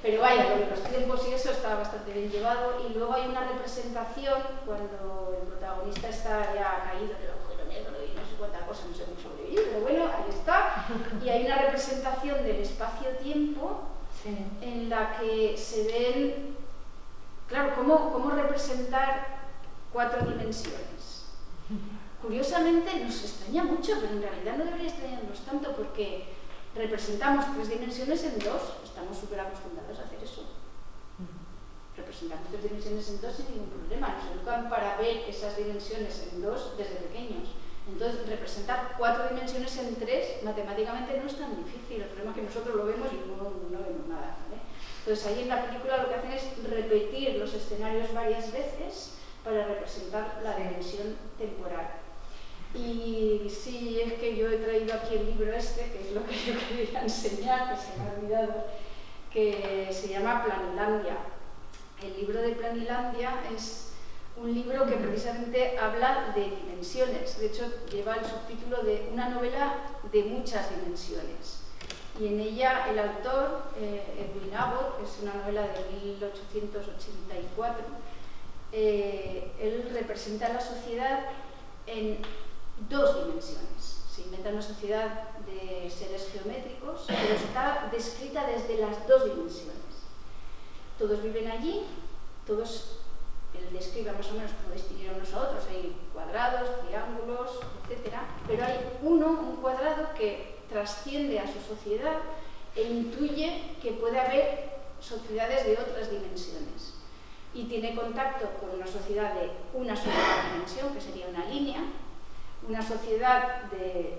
[SPEAKER 2] pero vaya, con los tiempos y eso está bastante bien llevado. Y luego hay una representación cuando el protagonista está ya caído en el agujero negro y no sé cuántas cosas, no sé cómo sobrevivir, pero bueno, ahí está. Y hay una representación del espacio-tiempo en la que se ven, claro, cómo representar 4 dimensiones. Curiosamente nos extraña mucho, pero en realidad no debería extrañarnos tanto porque representamos 3 dimensiones en 2, estamos súper acostumbrados a hacer eso. Representamos 3 dimensiones en 2 sin ningún problema, nos educan para ver esas dimensiones en 2 desde pequeños. Entonces, representar 4 dimensiones en 3 matemáticamente no es tan difícil, el problema es que nosotros lo vemos y luego no vemos nada, ¿vale? Entonces ahí en la película lo que hacen es repetir los escenarios varias veces para representar la dimensión temporal. Y sí, es que yo he traído aquí el libro este, que es lo que yo quería enseñar, que se me ha olvidado, que se llama Planilandia. El libro de Planilandia es un libro que precisamente habla de dimensiones. De hecho, lleva el subtítulo de una novela de muchas dimensiones. Y en ella el autor, Edwin Abbott, que es una novela de 1884, él representa la sociedad en 2 dimensiones. Se inventa una sociedad de seres geométricos, pero está descrita desde las 2 dimensiones. Todos viven allí, todos, él describe más o menos cómo distinguir unos a otros, hay cuadrados, triángulos, etc. Pero hay un cuadrado que trasciende a su sociedad e intuye que puede haber sociedades de otras dimensiones. Y tiene contacto con una sociedad de una sola dimensión, que sería una línea, una sociedad de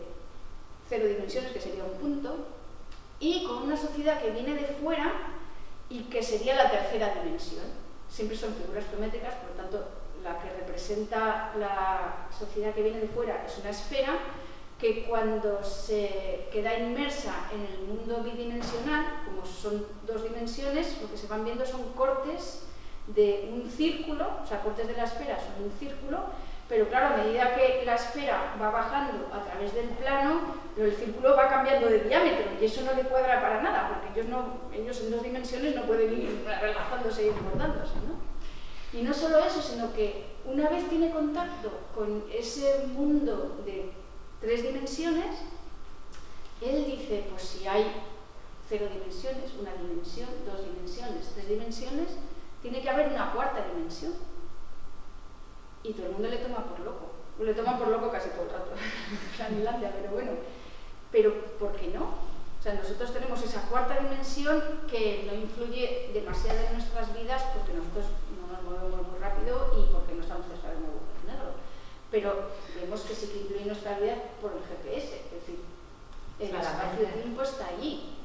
[SPEAKER 2] 0 dimensiones, que sería un punto, y con una sociedad que viene de fuera y que sería la tercera dimensión. Siempre son figuras geométricas, por lo tanto, la que representa la sociedad que viene de fuera es una esfera que cuando se queda inmersa en el mundo bidimensional, como son dos dimensiones, lo que se van viendo son cortes de un círculo, o sea, cortes de la esfera son un círculo, pero claro, a medida que la esfera va bajando a través del plano, el círculo va cambiando de diámetro y eso no le cuadra para nada, porque ellos en dos dimensiones no pueden ir relajándose y engordándose, ¿no? Y no solo eso, sino que una vez tiene contacto con ese mundo de 3 dimensiones, él dice, pues si hay 0 dimensiones, 1 dimensión, 2 dimensiones, 3 dimensiones, tiene que haber una 4ª dimensión. Y todo el mundo le toma por loco. Le toman por loco casi todo el rato, en Finlandia, pero bueno. Pero, ¿por qué no? O sea, nosotros tenemos esa 4ª dimensión que no influye demasiado en nuestras vidas porque nosotros no nos movemos muy rápido y porque no estamos cerca de un agujero negro. Pero vemos que sí que influye en nuestra vida por el GPS, es decir, el espacio-tiempo está allí.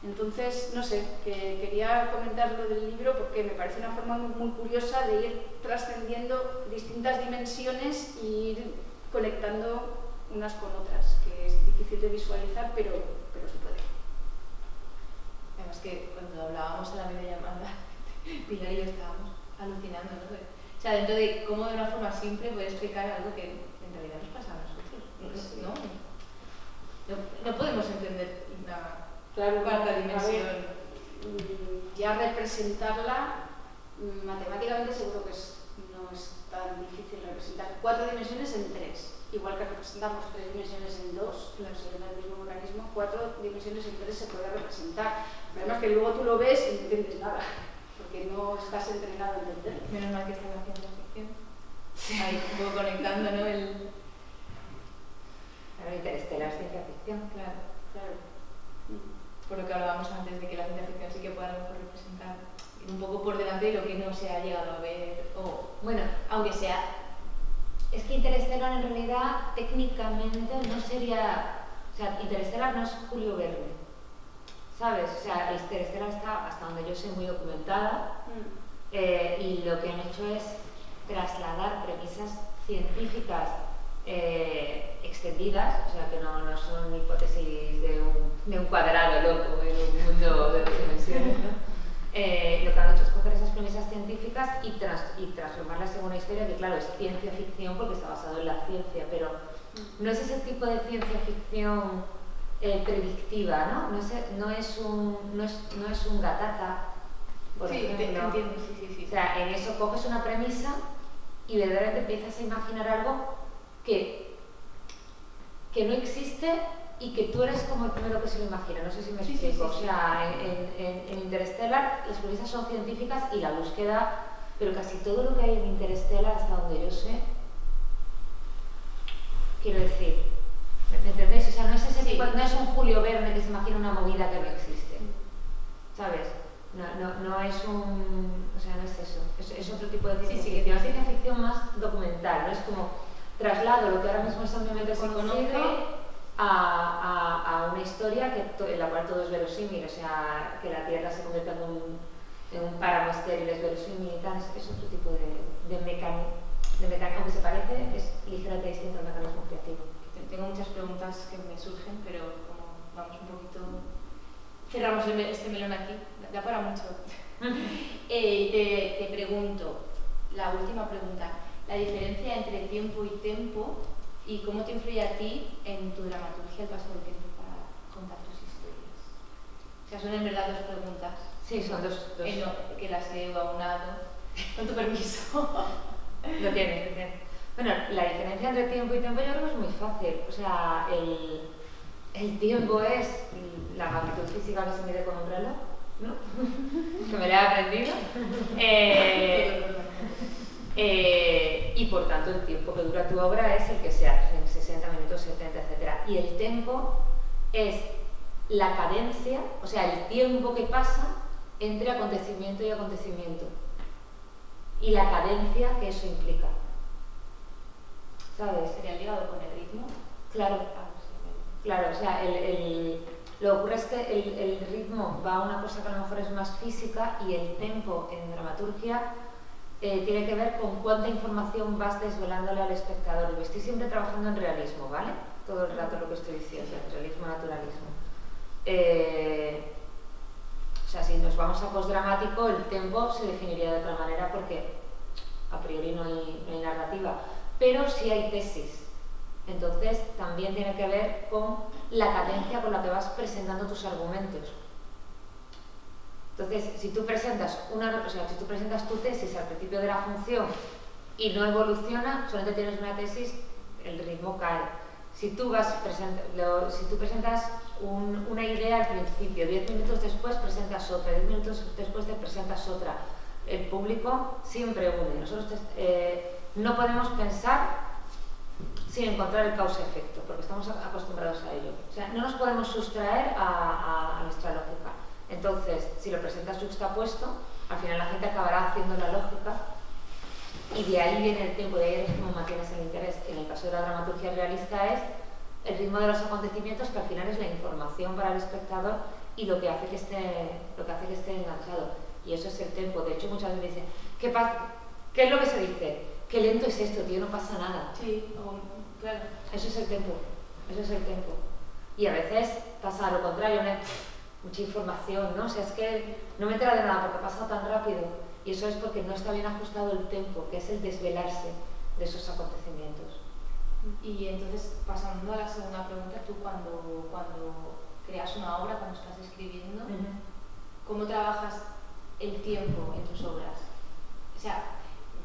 [SPEAKER 2] Entonces, no sé, que quería comentar lo del libro porque me parece una forma muy curiosa de ir trascendiendo distintas dimensiones e ir conectando unas con otras, que es difícil de visualizar, pero se puede.
[SPEAKER 4] Además que cuando hablábamos en la videollamada, Pilar y yo estábamos alucinando, ¿no? O sea, dentro de cómo de una forma simple puede explicar algo que en realidad nos pasa a nosotros, ¿no? No podemos entender una cuarta dimensión.
[SPEAKER 2] A ver, ya representarla matemáticamente seguro que no es tan difícil representar 4 dimensiones en 3, igual que representamos 3 dimensiones en 2, en el mismo organismo, 4 dimensiones en 3 se puede representar. Además que luego tú lo ves y no entiendes nada, porque no estás entrenado a entenderlo.
[SPEAKER 4] Menos mal que está en la ciencia ficción. Ahí un poco conectando, ¿no?
[SPEAKER 3] Claro, Interestelar es ciencia ficción.
[SPEAKER 4] Claro. Por lo que hablábamos antes de que la ciencia ficción sí que puede a lo mejor representar un poco por delante de lo que no se ha llegado a ver, o bueno, aunque sea...
[SPEAKER 3] Es que Interestelar en realidad técnicamente no sería... O sea, Interestelar no es Julio Verne, ¿sabes? O sea, Interestelar está, hasta donde yo sé, muy documentada y lo que han hecho es trasladar premisas científicas extendidas, o sea, que no son hipótesis de un cuadrado loco en un mundo de 2 dimensiones, ¿no? Lo que han hecho es coger esas premisas científicas y transformarlas en una historia que, claro, es ciencia ficción porque está basado en la ciencia, pero no es ese tipo de ciencia ficción predictiva, ¿no? No es un Gattaca, por ejemplo.
[SPEAKER 4] Te entiendo, sí.
[SPEAKER 3] O sea, en eso coges una premisa y de repente empiezas a imaginar algo que no existe y que tú eres como el primero que se lo imagina. No sé si me explico. O sea, en Interstellar las premisas son científicas y la búsqueda, pero casi todo lo que hay en Interstellar, hasta donde yo sé, quiero decir, ¿me entendéis? O sea, no es ese tipo, no es un Julio Verne que se imagina una movida que no existe, ¿sabes? No es un... O sea, no es eso. Es otro tipo de ciencia ficción. Es ciencia ficción más documental, ¿no? Es como traslado lo que ahora mismo es ampliamente conocido a una historia en la cual todo es verosímil, o sea, que la Tierra se convierta en un páramo estéril es verosímil y tal, es otro tipo de mecanismo, aunque se parece, es ligeramente distinto al mecanismo creativo.
[SPEAKER 4] Tengo muchas preguntas que me surgen, pero como vamos un poquito... Cerramos este melón aquí, da para mucho. Te pregunto, la última pregunta, la diferencia entre tiempo y tempo y cómo te influye a ti en tu dramaturgia el paso del tiempo para contar tus historias. O sea, son en verdad 2 preguntas.
[SPEAKER 3] Sí, son dos.
[SPEAKER 4] Que las he aunado. Con tu permiso.
[SPEAKER 3] Lo tiene. Bueno, la diferencia entre tiempo y tiempo yo creo que es muy fácil. O sea, el tiempo es la magnitud física que se mide con un reloj, ¿no? Que me lo he aprendido. Y por tanto el tiempo que dura tu obra es el que sea, en 60 minutos, 70, etc. Y el tempo es la cadencia, o sea, el tiempo que pasa entre acontecimiento y acontecimiento. Y la cadencia que eso implica. ¿Sabes?
[SPEAKER 4] ¿Sería ligado con el ritmo?
[SPEAKER 3] Claro. Claro, o sea, Lo que ocurre es que el ritmo va a una cosa que a lo mejor es más física y el tempo en dramaturgia tiene que ver con cuánta información vas desvelándole al espectador. Yo estoy siempre trabajando en realismo, ¿vale? Todo el rato lo que estoy diciendo, realismo, naturalismo. O sea, si nos vamos a postdramático, el tempo se definiría de otra manera porque a priori no hay narrativa, pero sí hay tesis. Entonces también tiene que ver con la cadencia con la que vas presentando tus argumentos. Entonces, si tú presentas tu tesis al principio de la función y no evoluciona, solamente tienes una tesis, el ritmo cae. Si tú presentas una idea al principio, 10 minutos después presentas otra, 10 minutos después te presentas otra, el público siempre une. Nosotros no podemos pensar sin encontrar el causa-efecto, porque estamos acostumbrados a ello. O sea, no nos podemos sustraer a nuestra lógica. Entonces, si lo presentas juxtapuesto, al final la gente acabará haciendo la lógica y de ahí viene el tiempo, de ahí es como mantienes el interés. En el caso de la dramaturgia realista es el ritmo de los acontecimientos, que al final es la información para el espectador y lo que hace que esté enganchado. Y eso es el tempo. De hecho, muchas veces dicen, ¿qué es lo que se dice? Qué lento es esto, tío, no pasa nada.
[SPEAKER 4] Sí, claro.
[SPEAKER 3] Eso es el tempo. Y a veces pasa lo contrario, mucha información, ¿no? O sea, es que no me entera de nada porque ha pasado tan rápido. Y eso es porque no está bien ajustado el tempo, que es el desvelarse de esos acontecimientos.
[SPEAKER 4] Y entonces, pasando a la segunda pregunta, tú cuando creas una obra, cuando estás escribiendo, ¿cómo trabajas el tiempo en tus obras? O sea,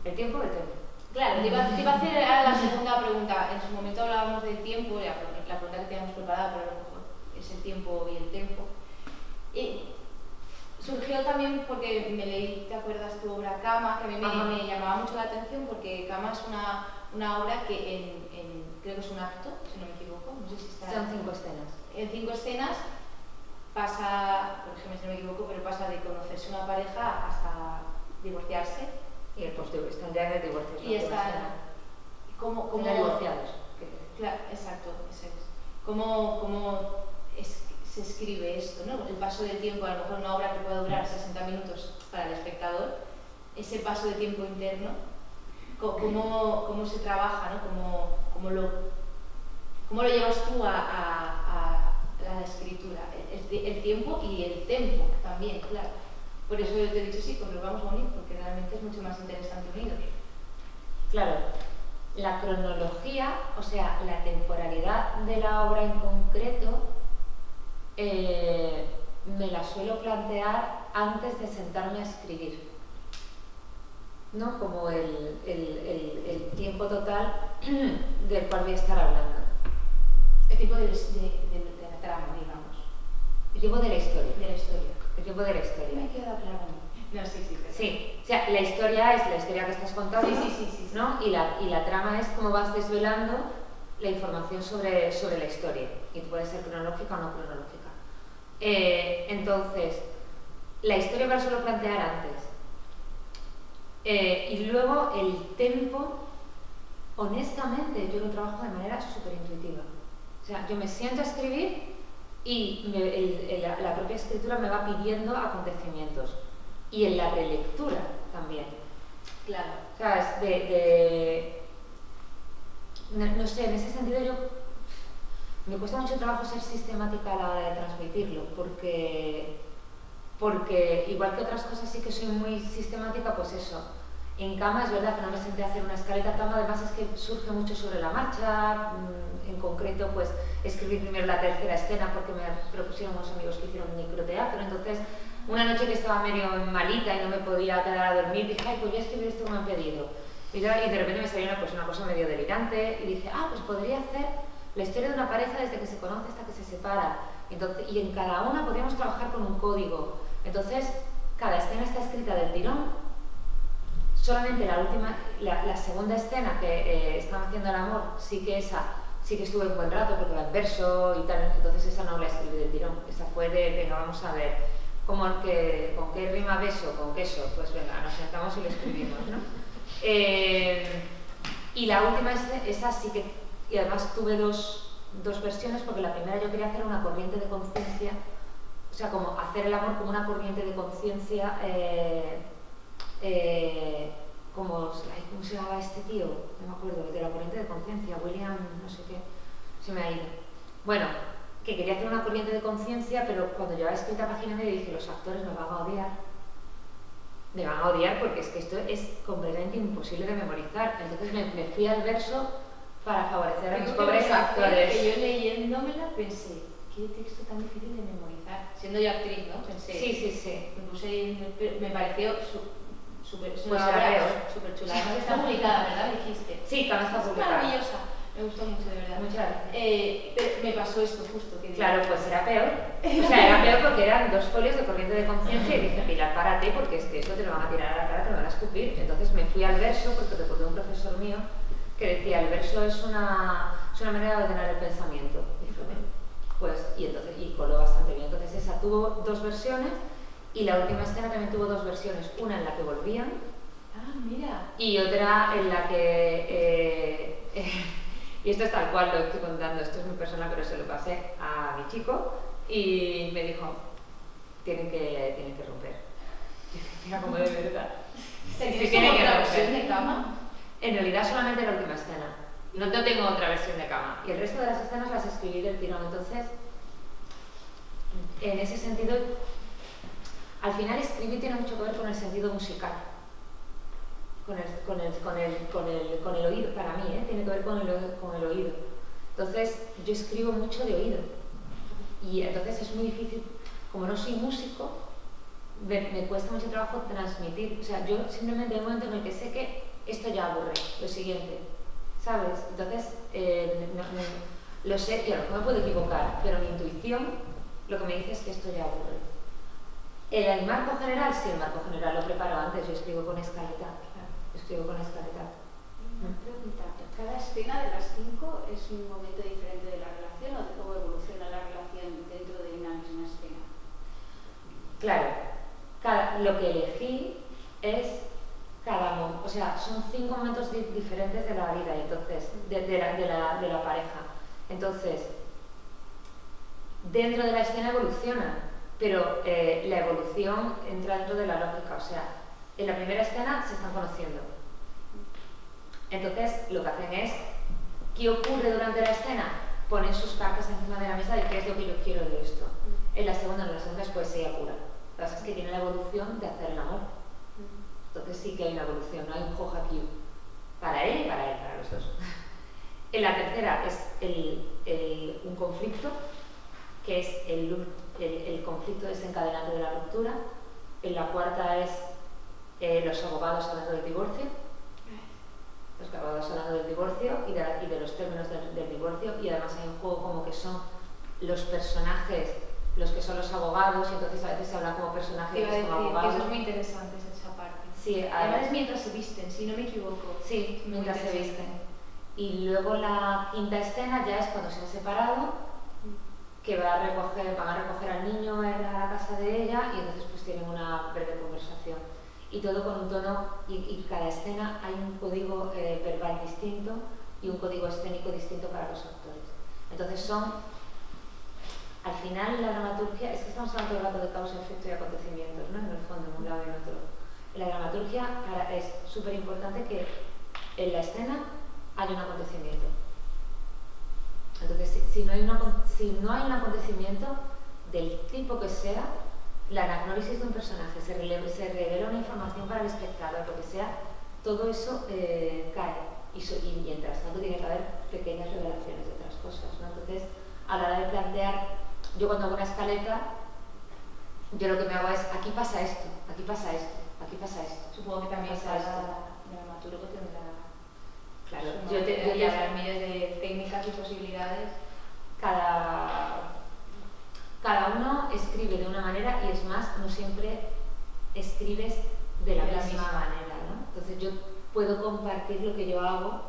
[SPEAKER 3] ¿el tiempo o el tempo?
[SPEAKER 4] Claro, te iba a hacer ahora la segunda pregunta. En su momento hablábamos del tiempo, la pregunta que teníamos preparada, pero a lo mejor es el tiempo y el tempo. Y surgió también porque me leí, ¿te acuerdas tu obra Cama? Que a mí me llamaba mucho la atención porque Cama es una obra que creo que es un acto, si no me equivoco, no sé si está...
[SPEAKER 3] Son 5 escenas.
[SPEAKER 4] En 5 escenas pasa, corrígeme si no me equivoco, pero pasa de conocerse una pareja hasta divorciarse.
[SPEAKER 3] Y el post-divorcio, están ya de divorcio.
[SPEAKER 4] Y están... ¿Cómo
[SPEAKER 3] divorciados.
[SPEAKER 4] Claro, exacto, eso es. ¿Cómo se escribe esto, ¿no? El paso del tiempo, a lo mejor una obra que puede durar 60 minutos para el espectador, ese paso de tiempo interno, cómo se trabaja, ¿no? ¿Cómo lo llevas tú a la escritura? El tiempo y el tempo también, claro. Por eso yo te he dicho sí, pues lo vamos a unir, porque realmente es mucho más interesante unidos.
[SPEAKER 3] Claro, la cronología, o sea, la temporalidad de la obra en concreto, me la suelo plantear antes de sentarme a escribir, ¿no? Como el tiempo total del cual voy a estar hablando.
[SPEAKER 4] El tiempo de la trama, digamos.
[SPEAKER 3] El tiempo de la historia.
[SPEAKER 4] De la historia.
[SPEAKER 3] El tiempo de la historia.
[SPEAKER 4] Me queda claro. No, sí.
[SPEAKER 3] Sí, o sea, la historia es la historia que estás contando,
[SPEAKER 4] sí.
[SPEAKER 3] ¿no? Y la trama es cómo vas desvelando la información sobre la historia. Y puede ser cronológica o no cronológica. Entonces, la historia me la suelo plantear antes. Y luego el tempo, honestamente, yo lo trabajo de manera súper intuitiva. O sea, yo me siento a escribir y la propia escritura me va pidiendo acontecimientos. Y en la relectura también.
[SPEAKER 4] Claro.
[SPEAKER 3] ¿Sabes? No sé, en ese sentido me cuesta mucho trabajo ser sistemática a la hora de transmitirlo, porque igual que otras cosas sí que soy muy sistemática, pues eso. En Cama es verdad que no me senté a hacer una escaleta. Cama además es que surge mucho sobre la marcha. En concreto, pues escribí primero la tercera escena porque me propusieron unos amigos que hicieron un microteatro. Entonces, una noche que estaba medio malita y no me podía quedar a dormir, dije, ay, pues voy a escribir esto que me han pedido. Y de repente me salió una cosa medio delirante y dije, pues podría hacer la historia de una pareja desde que se conoce hasta que se separa. Entonces, y en cada una podríamos trabajar con un código. Entonces, cada escena está escrita del tirón. Solamente la segunda escena que están haciendo el amor, sí que estuve un buen rato porque va en verso y tal, entonces esa no la escribí del tirón. Esa fue venga, vamos a ver, ¿con qué rima beso? ¿Con queso? Pues venga, nos sentamos y lo escribimos, ¿no? Y la última, esa sí que, y además tuve dos dos versiones, porque la primera yo quería hacer una corriente de conciencia, o sea, como hacer el amor como una corriente de conciencia, ¿cómo se llamaba este tío? No me acuerdo, de la corriente de conciencia, William, no sé qué, se me ha ido. Bueno, que quería hacer una corriente de conciencia, pero cuando llevaba escrita página y media dije, los actores me van a odiar. Me van a odiar porque es que esto es completamente imposible de memorizar. Entonces me fui al verso para favorecer a mis pobres actores.
[SPEAKER 4] Que yo leyéndomela pensé, qué texto tan difícil de memorizar. Siendo yo actriz, ¿no? Pensé.
[SPEAKER 3] Sí.
[SPEAKER 4] Me puse, me pareció súper
[SPEAKER 3] Pues
[SPEAKER 4] chula. Además está publicada, ¿verdad? Dijiste.
[SPEAKER 3] Sí, también está
[SPEAKER 4] Es
[SPEAKER 3] publicada.
[SPEAKER 4] maravillosa. Me gustó mucho, de verdad.
[SPEAKER 3] Muchas gracias.
[SPEAKER 4] Pero me pasó esto justo. Que
[SPEAKER 3] Claro, pues era peor. O sea, era peor porque eran 2 folios de corriente de conciencia y dije, Pilar, párate, porque es que esto te lo van a tirar a la cara, te lo van a escupir. Entonces me fui al verso porque recordé un profesor mío que decía, el verso es una manera de ordenar el pensamiento. Y dije, bueno, pues, y coló bastante bien. Entonces esa tuvo 2 versiones y la última escena también tuvo 2 versiones. Una en la que volvían.
[SPEAKER 4] Ah, mira.
[SPEAKER 3] Y otra en la que... y esto es tal cual lo estoy contando, esto es muy personal, pero se lo pasé a mi chico y me dijo, tienen que romper. Era como de verdad.
[SPEAKER 4] ¿Tienes
[SPEAKER 3] tienen
[SPEAKER 4] como
[SPEAKER 3] que
[SPEAKER 4] otra
[SPEAKER 3] romper.
[SPEAKER 4] versión de cama?
[SPEAKER 3] En realidad solamente la última escena. No tengo otra versión de cama. Y el resto de las escenas las escribí del tirón. Entonces, en ese sentido, al final escribir tiene mucho que ver con el sentido musical. Con el oído, para mí, tiene que ver con el oído. Entonces, yo escribo mucho de oído. Y entonces es muy difícil, como no soy músico, me cuesta mucho trabajo transmitir. O sea, yo simplemente hay un momento en el que sé que esto ya aburre, lo siguiente, ¿sabes? Entonces, lo sé, claro, no me puedo equivocar, pero mi intuición lo que me dice es que esto ya aburre. El marco general, sí, el marco general lo preparo antes, yo escribo con escaleta. Escribo con escaleta.
[SPEAKER 2] Una pregunta, ¿cada escena de las 5 es un momento diferente de la relación o cómo evoluciona la relación dentro de una misma escena?
[SPEAKER 3] Claro, lo que elegí es o sea, son 5 momentos diferentes de la vida, entonces, de la pareja. Entonces, dentro de la escena evoluciona, pero la evolución entra dentro de la lógica, o sea, en la primera escena se están conociendo. Entonces, lo que hacen es, ¿qué ocurre durante la escena? Ponen sus cartas encima de la mesa de qué es lo que yo quiero de esto. En la segunda es poesía pura. Lo que pasa es que tiene la evolución de hacer el amor. Entonces sí que hay una evolución, no hay un joja aquí para él y para los dos. En la tercera es un conflicto, que es el conflicto desencadenante de la ruptura. En la cuarta es los abogados hablando del divorcio. Los abogados hablando del divorcio y de los términos del divorcio, y además hay un juego como que son los personajes los que son los abogados, y entonces a veces se habla como personajes
[SPEAKER 4] Iba a decir
[SPEAKER 3] como abogados.
[SPEAKER 4] que eso es muy interesante, esa parte.
[SPEAKER 3] Sí,
[SPEAKER 4] además es mientras se visten, si no me equivoco.
[SPEAKER 3] Sí,
[SPEAKER 4] Muy
[SPEAKER 3] mientras se
[SPEAKER 4] interesante.
[SPEAKER 3] visten. Y luego la quinta escena ya es cuando se han separado, que van a recoger al niño a la casa de ella, y entonces pues tienen una breve conversación. Y todo con un tono, y cada escena hay un código verbal distinto y un código escénico distinto para los actores. Entonces al final la dramaturgia, es que estamos hablando todo el rato de causa, efecto y acontecimientos, ¿no? En el fondo, en un lado y en otro. En la dramaturgia es súper importante que en la escena haya un acontecimiento. Entonces, si no hay un acontecimiento del tipo que sea, la anacnórisis de un personaje, se revela una información para el espectador, lo que sea, todo eso cae. Y mientras tanto tiene que haber pequeñas revelaciones de otras cosas, ¿no? Entonces, a la hora de plantear, yo cuando hago una escaleta, yo lo que me hago es, aquí pasa esto, aquí pasa esto, aquí pasa esto.
[SPEAKER 4] Supongo que también
[SPEAKER 3] pasa
[SPEAKER 4] cada dramaturgo tendrá.
[SPEAKER 3] Claro,
[SPEAKER 4] y habrá miles de técnicas y posibilidades.
[SPEAKER 3] Cada uno escribe de una manera, y es más, no siempre escribes de la misma manera, ¿no? Entonces yo puedo compartir lo que yo hago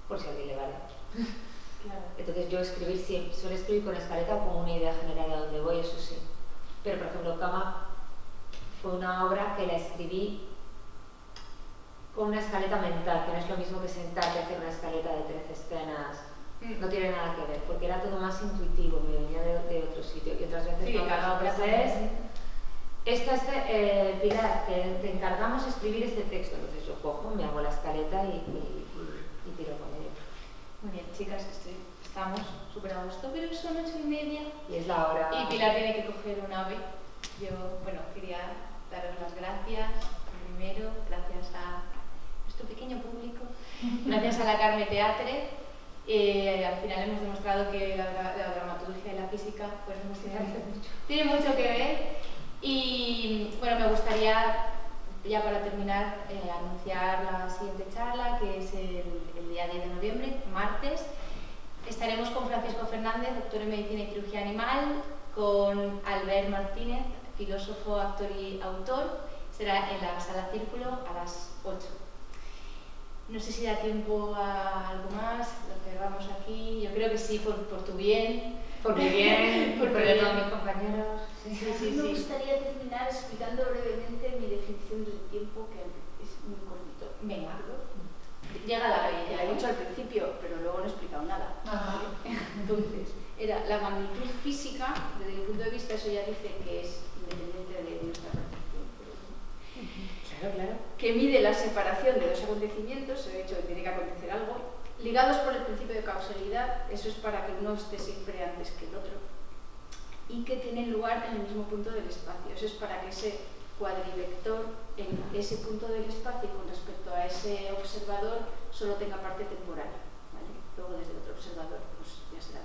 [SPEAKER 3] por si a alguien le vale.
[SPEAKER 4] Claro.
[SPEAKER 3] Entonces yo suelo escribir con escaleta o con una idea general de dónde voy, eso sí. Pero por ejemplo, Cama fue una obra que la escribí con una escaleta mental, que no es lo mismo que sentarte a hacer una escaleta de 13 escenas no tiene nada que ver, porque era todo más intuitivo, me venía de otro sitio. Y otras veces
[SPEAKER 4] Sí,
[SPEAKER 3] no,
[SPEAKER 4] cada obra
[SPEAKER 3] esta es Pilar, te encargamos escribir este texto. Entonces yo cojo, me hago la escaleta y tiro con ello.
[SPEAKER 4] Muy bien, chicas, estamos súper a gusto, pero son 8:30
[SPEAKER 3] Y es la hora.
[SPEAKER 4] y Pilar tiene que coger un ave. Yo, quería daros las gracias. Primero, gracias a nuestro pequeño público, gracias a la Carme Teatre. Al final hemos demostrado que la dramaturgia y la física tiene mucho que ver. Y me gustaría, ya para terminar, anunciar la siguiente charla, que es el día 10 de noviembre, martes. Estaremos con Francisco Fernández, doctor en Medicina y Cirugía Animal, con Albert Martínez, filósofo, actor y autor. Será en la Sala Círculo a las 8. No sé si da tiempo a algo más, lo cerramos aquí. Yo creo que sí, por tu bien.
[SPEAKER 3] Por mi bien, por
[SPEAKER 4] Porque
[SPEAKER 3] el de todos mis compañeros.
[SPEAKER 2] Me gustaría terminar explicando brevemente mi definición del tiempo, que es muy cortito.
[SPEAKER 4] Venga.
[SPEAKER 2] Llega la ley, ya he dicho al principio, pero luego no he explicado nada. Entonces, era la magnitud física, desde mi punto de vista, eso ya dice que es independiente de nuestra percepción.
[SPEAKER 3] Claro.
[SPEAKER 2] Que mide la separación de dos acontecimientos, he dicho que tiene que acontecer algo, ligados por el principio de causalidad, eso es para que uno esté siempre antes que el otro, y que tienen lugar en el mismo punto del espacio, eso es para que ese cuadrivector en ese punto del espacio con respecto a ese observador solo tenga parte temporal, ¿vale? Luego desde el otro observador pues ya será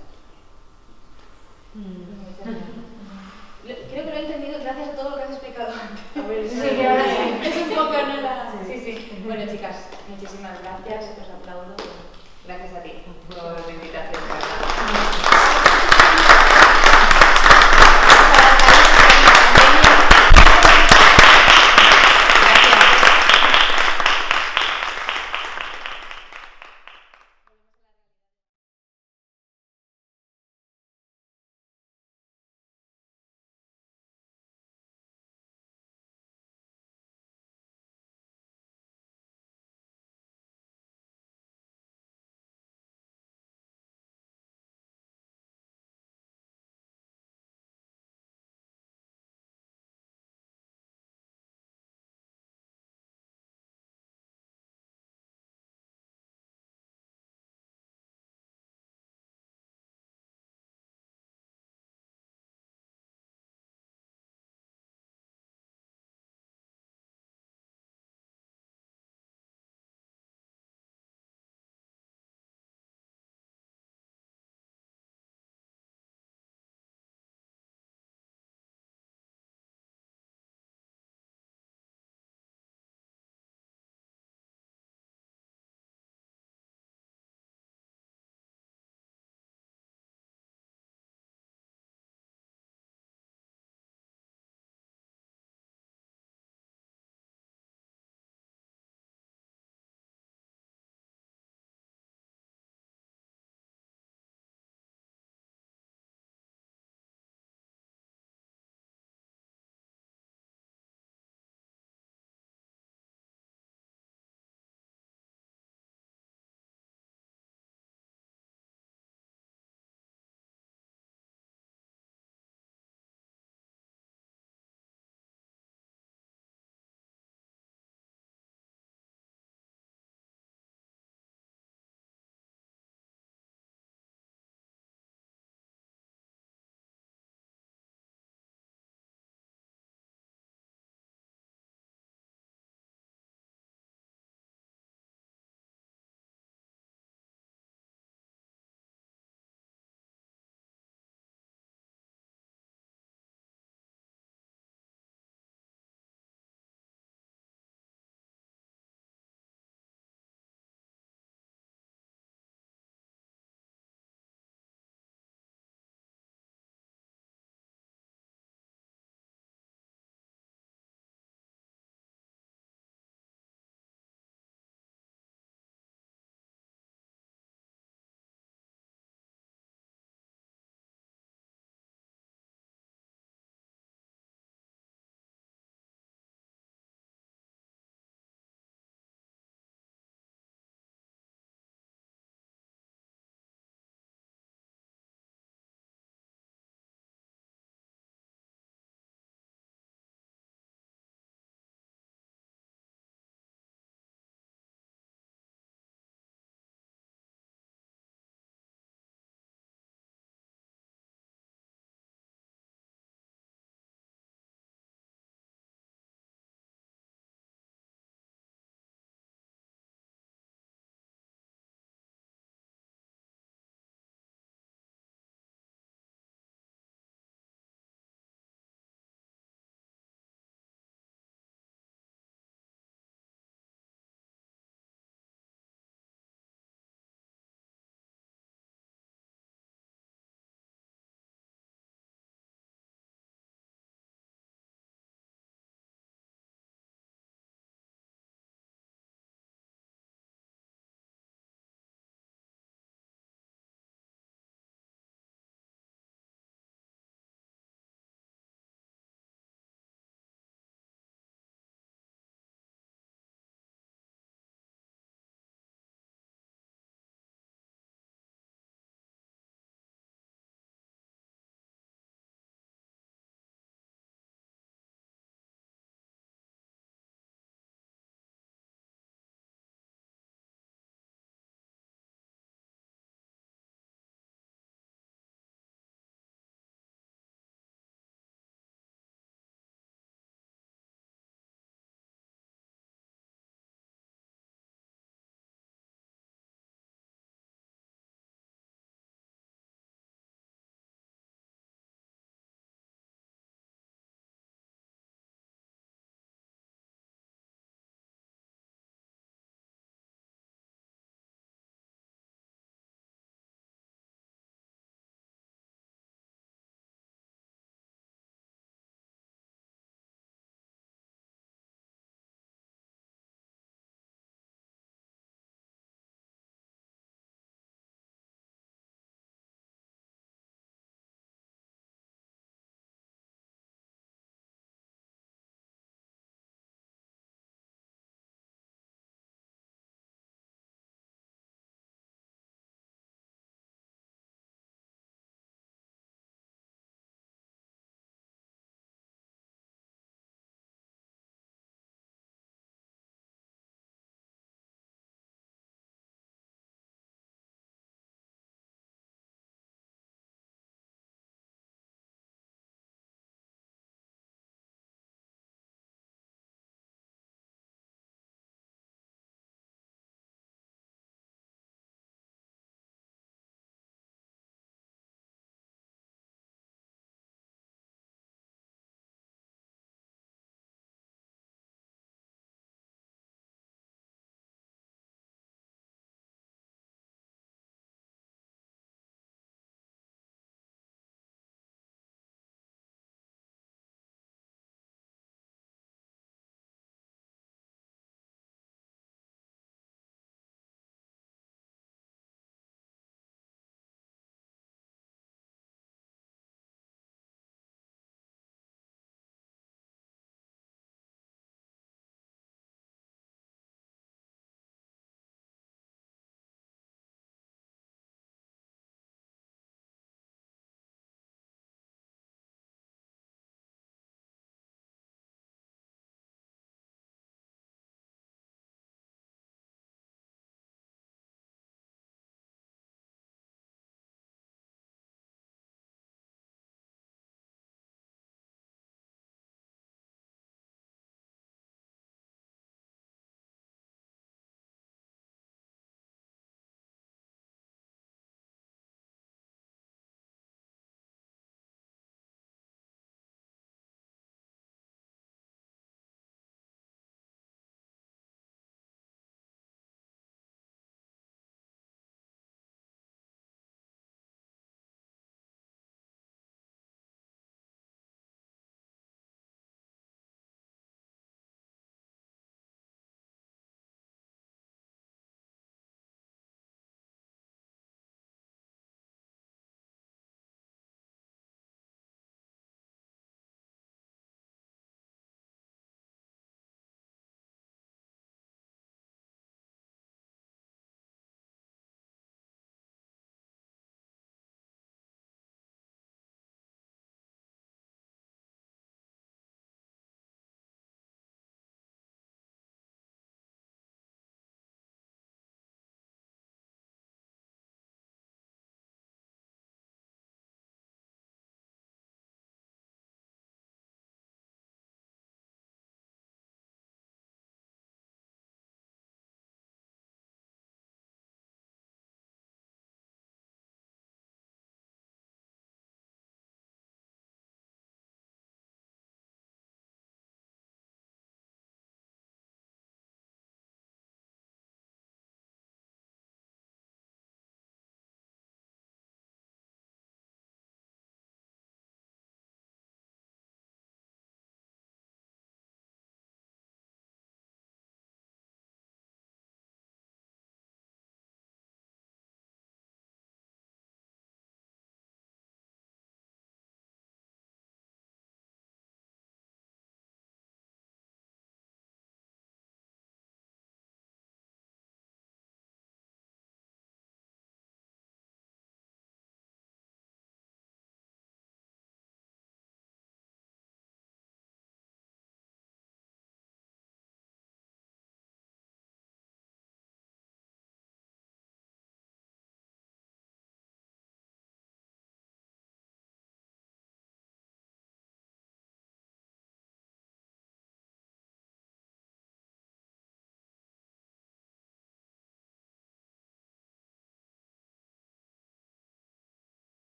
[SPEAKER 4] Creo que lo he entendido gracias a todo lo que has explicado antes.
[SPEAKER 2] a ver,
[SPEAKER 3] Sí, que ahora sí.
[SPEAKER 4] Es un poco, ¿no?
[SPEAKER 3] Sí.
[SPEAKER 4] Bueno, chicas, muchísimas gracias. Os aplaudo.
[SPEAKER 3] Gracias a ti por la invitación.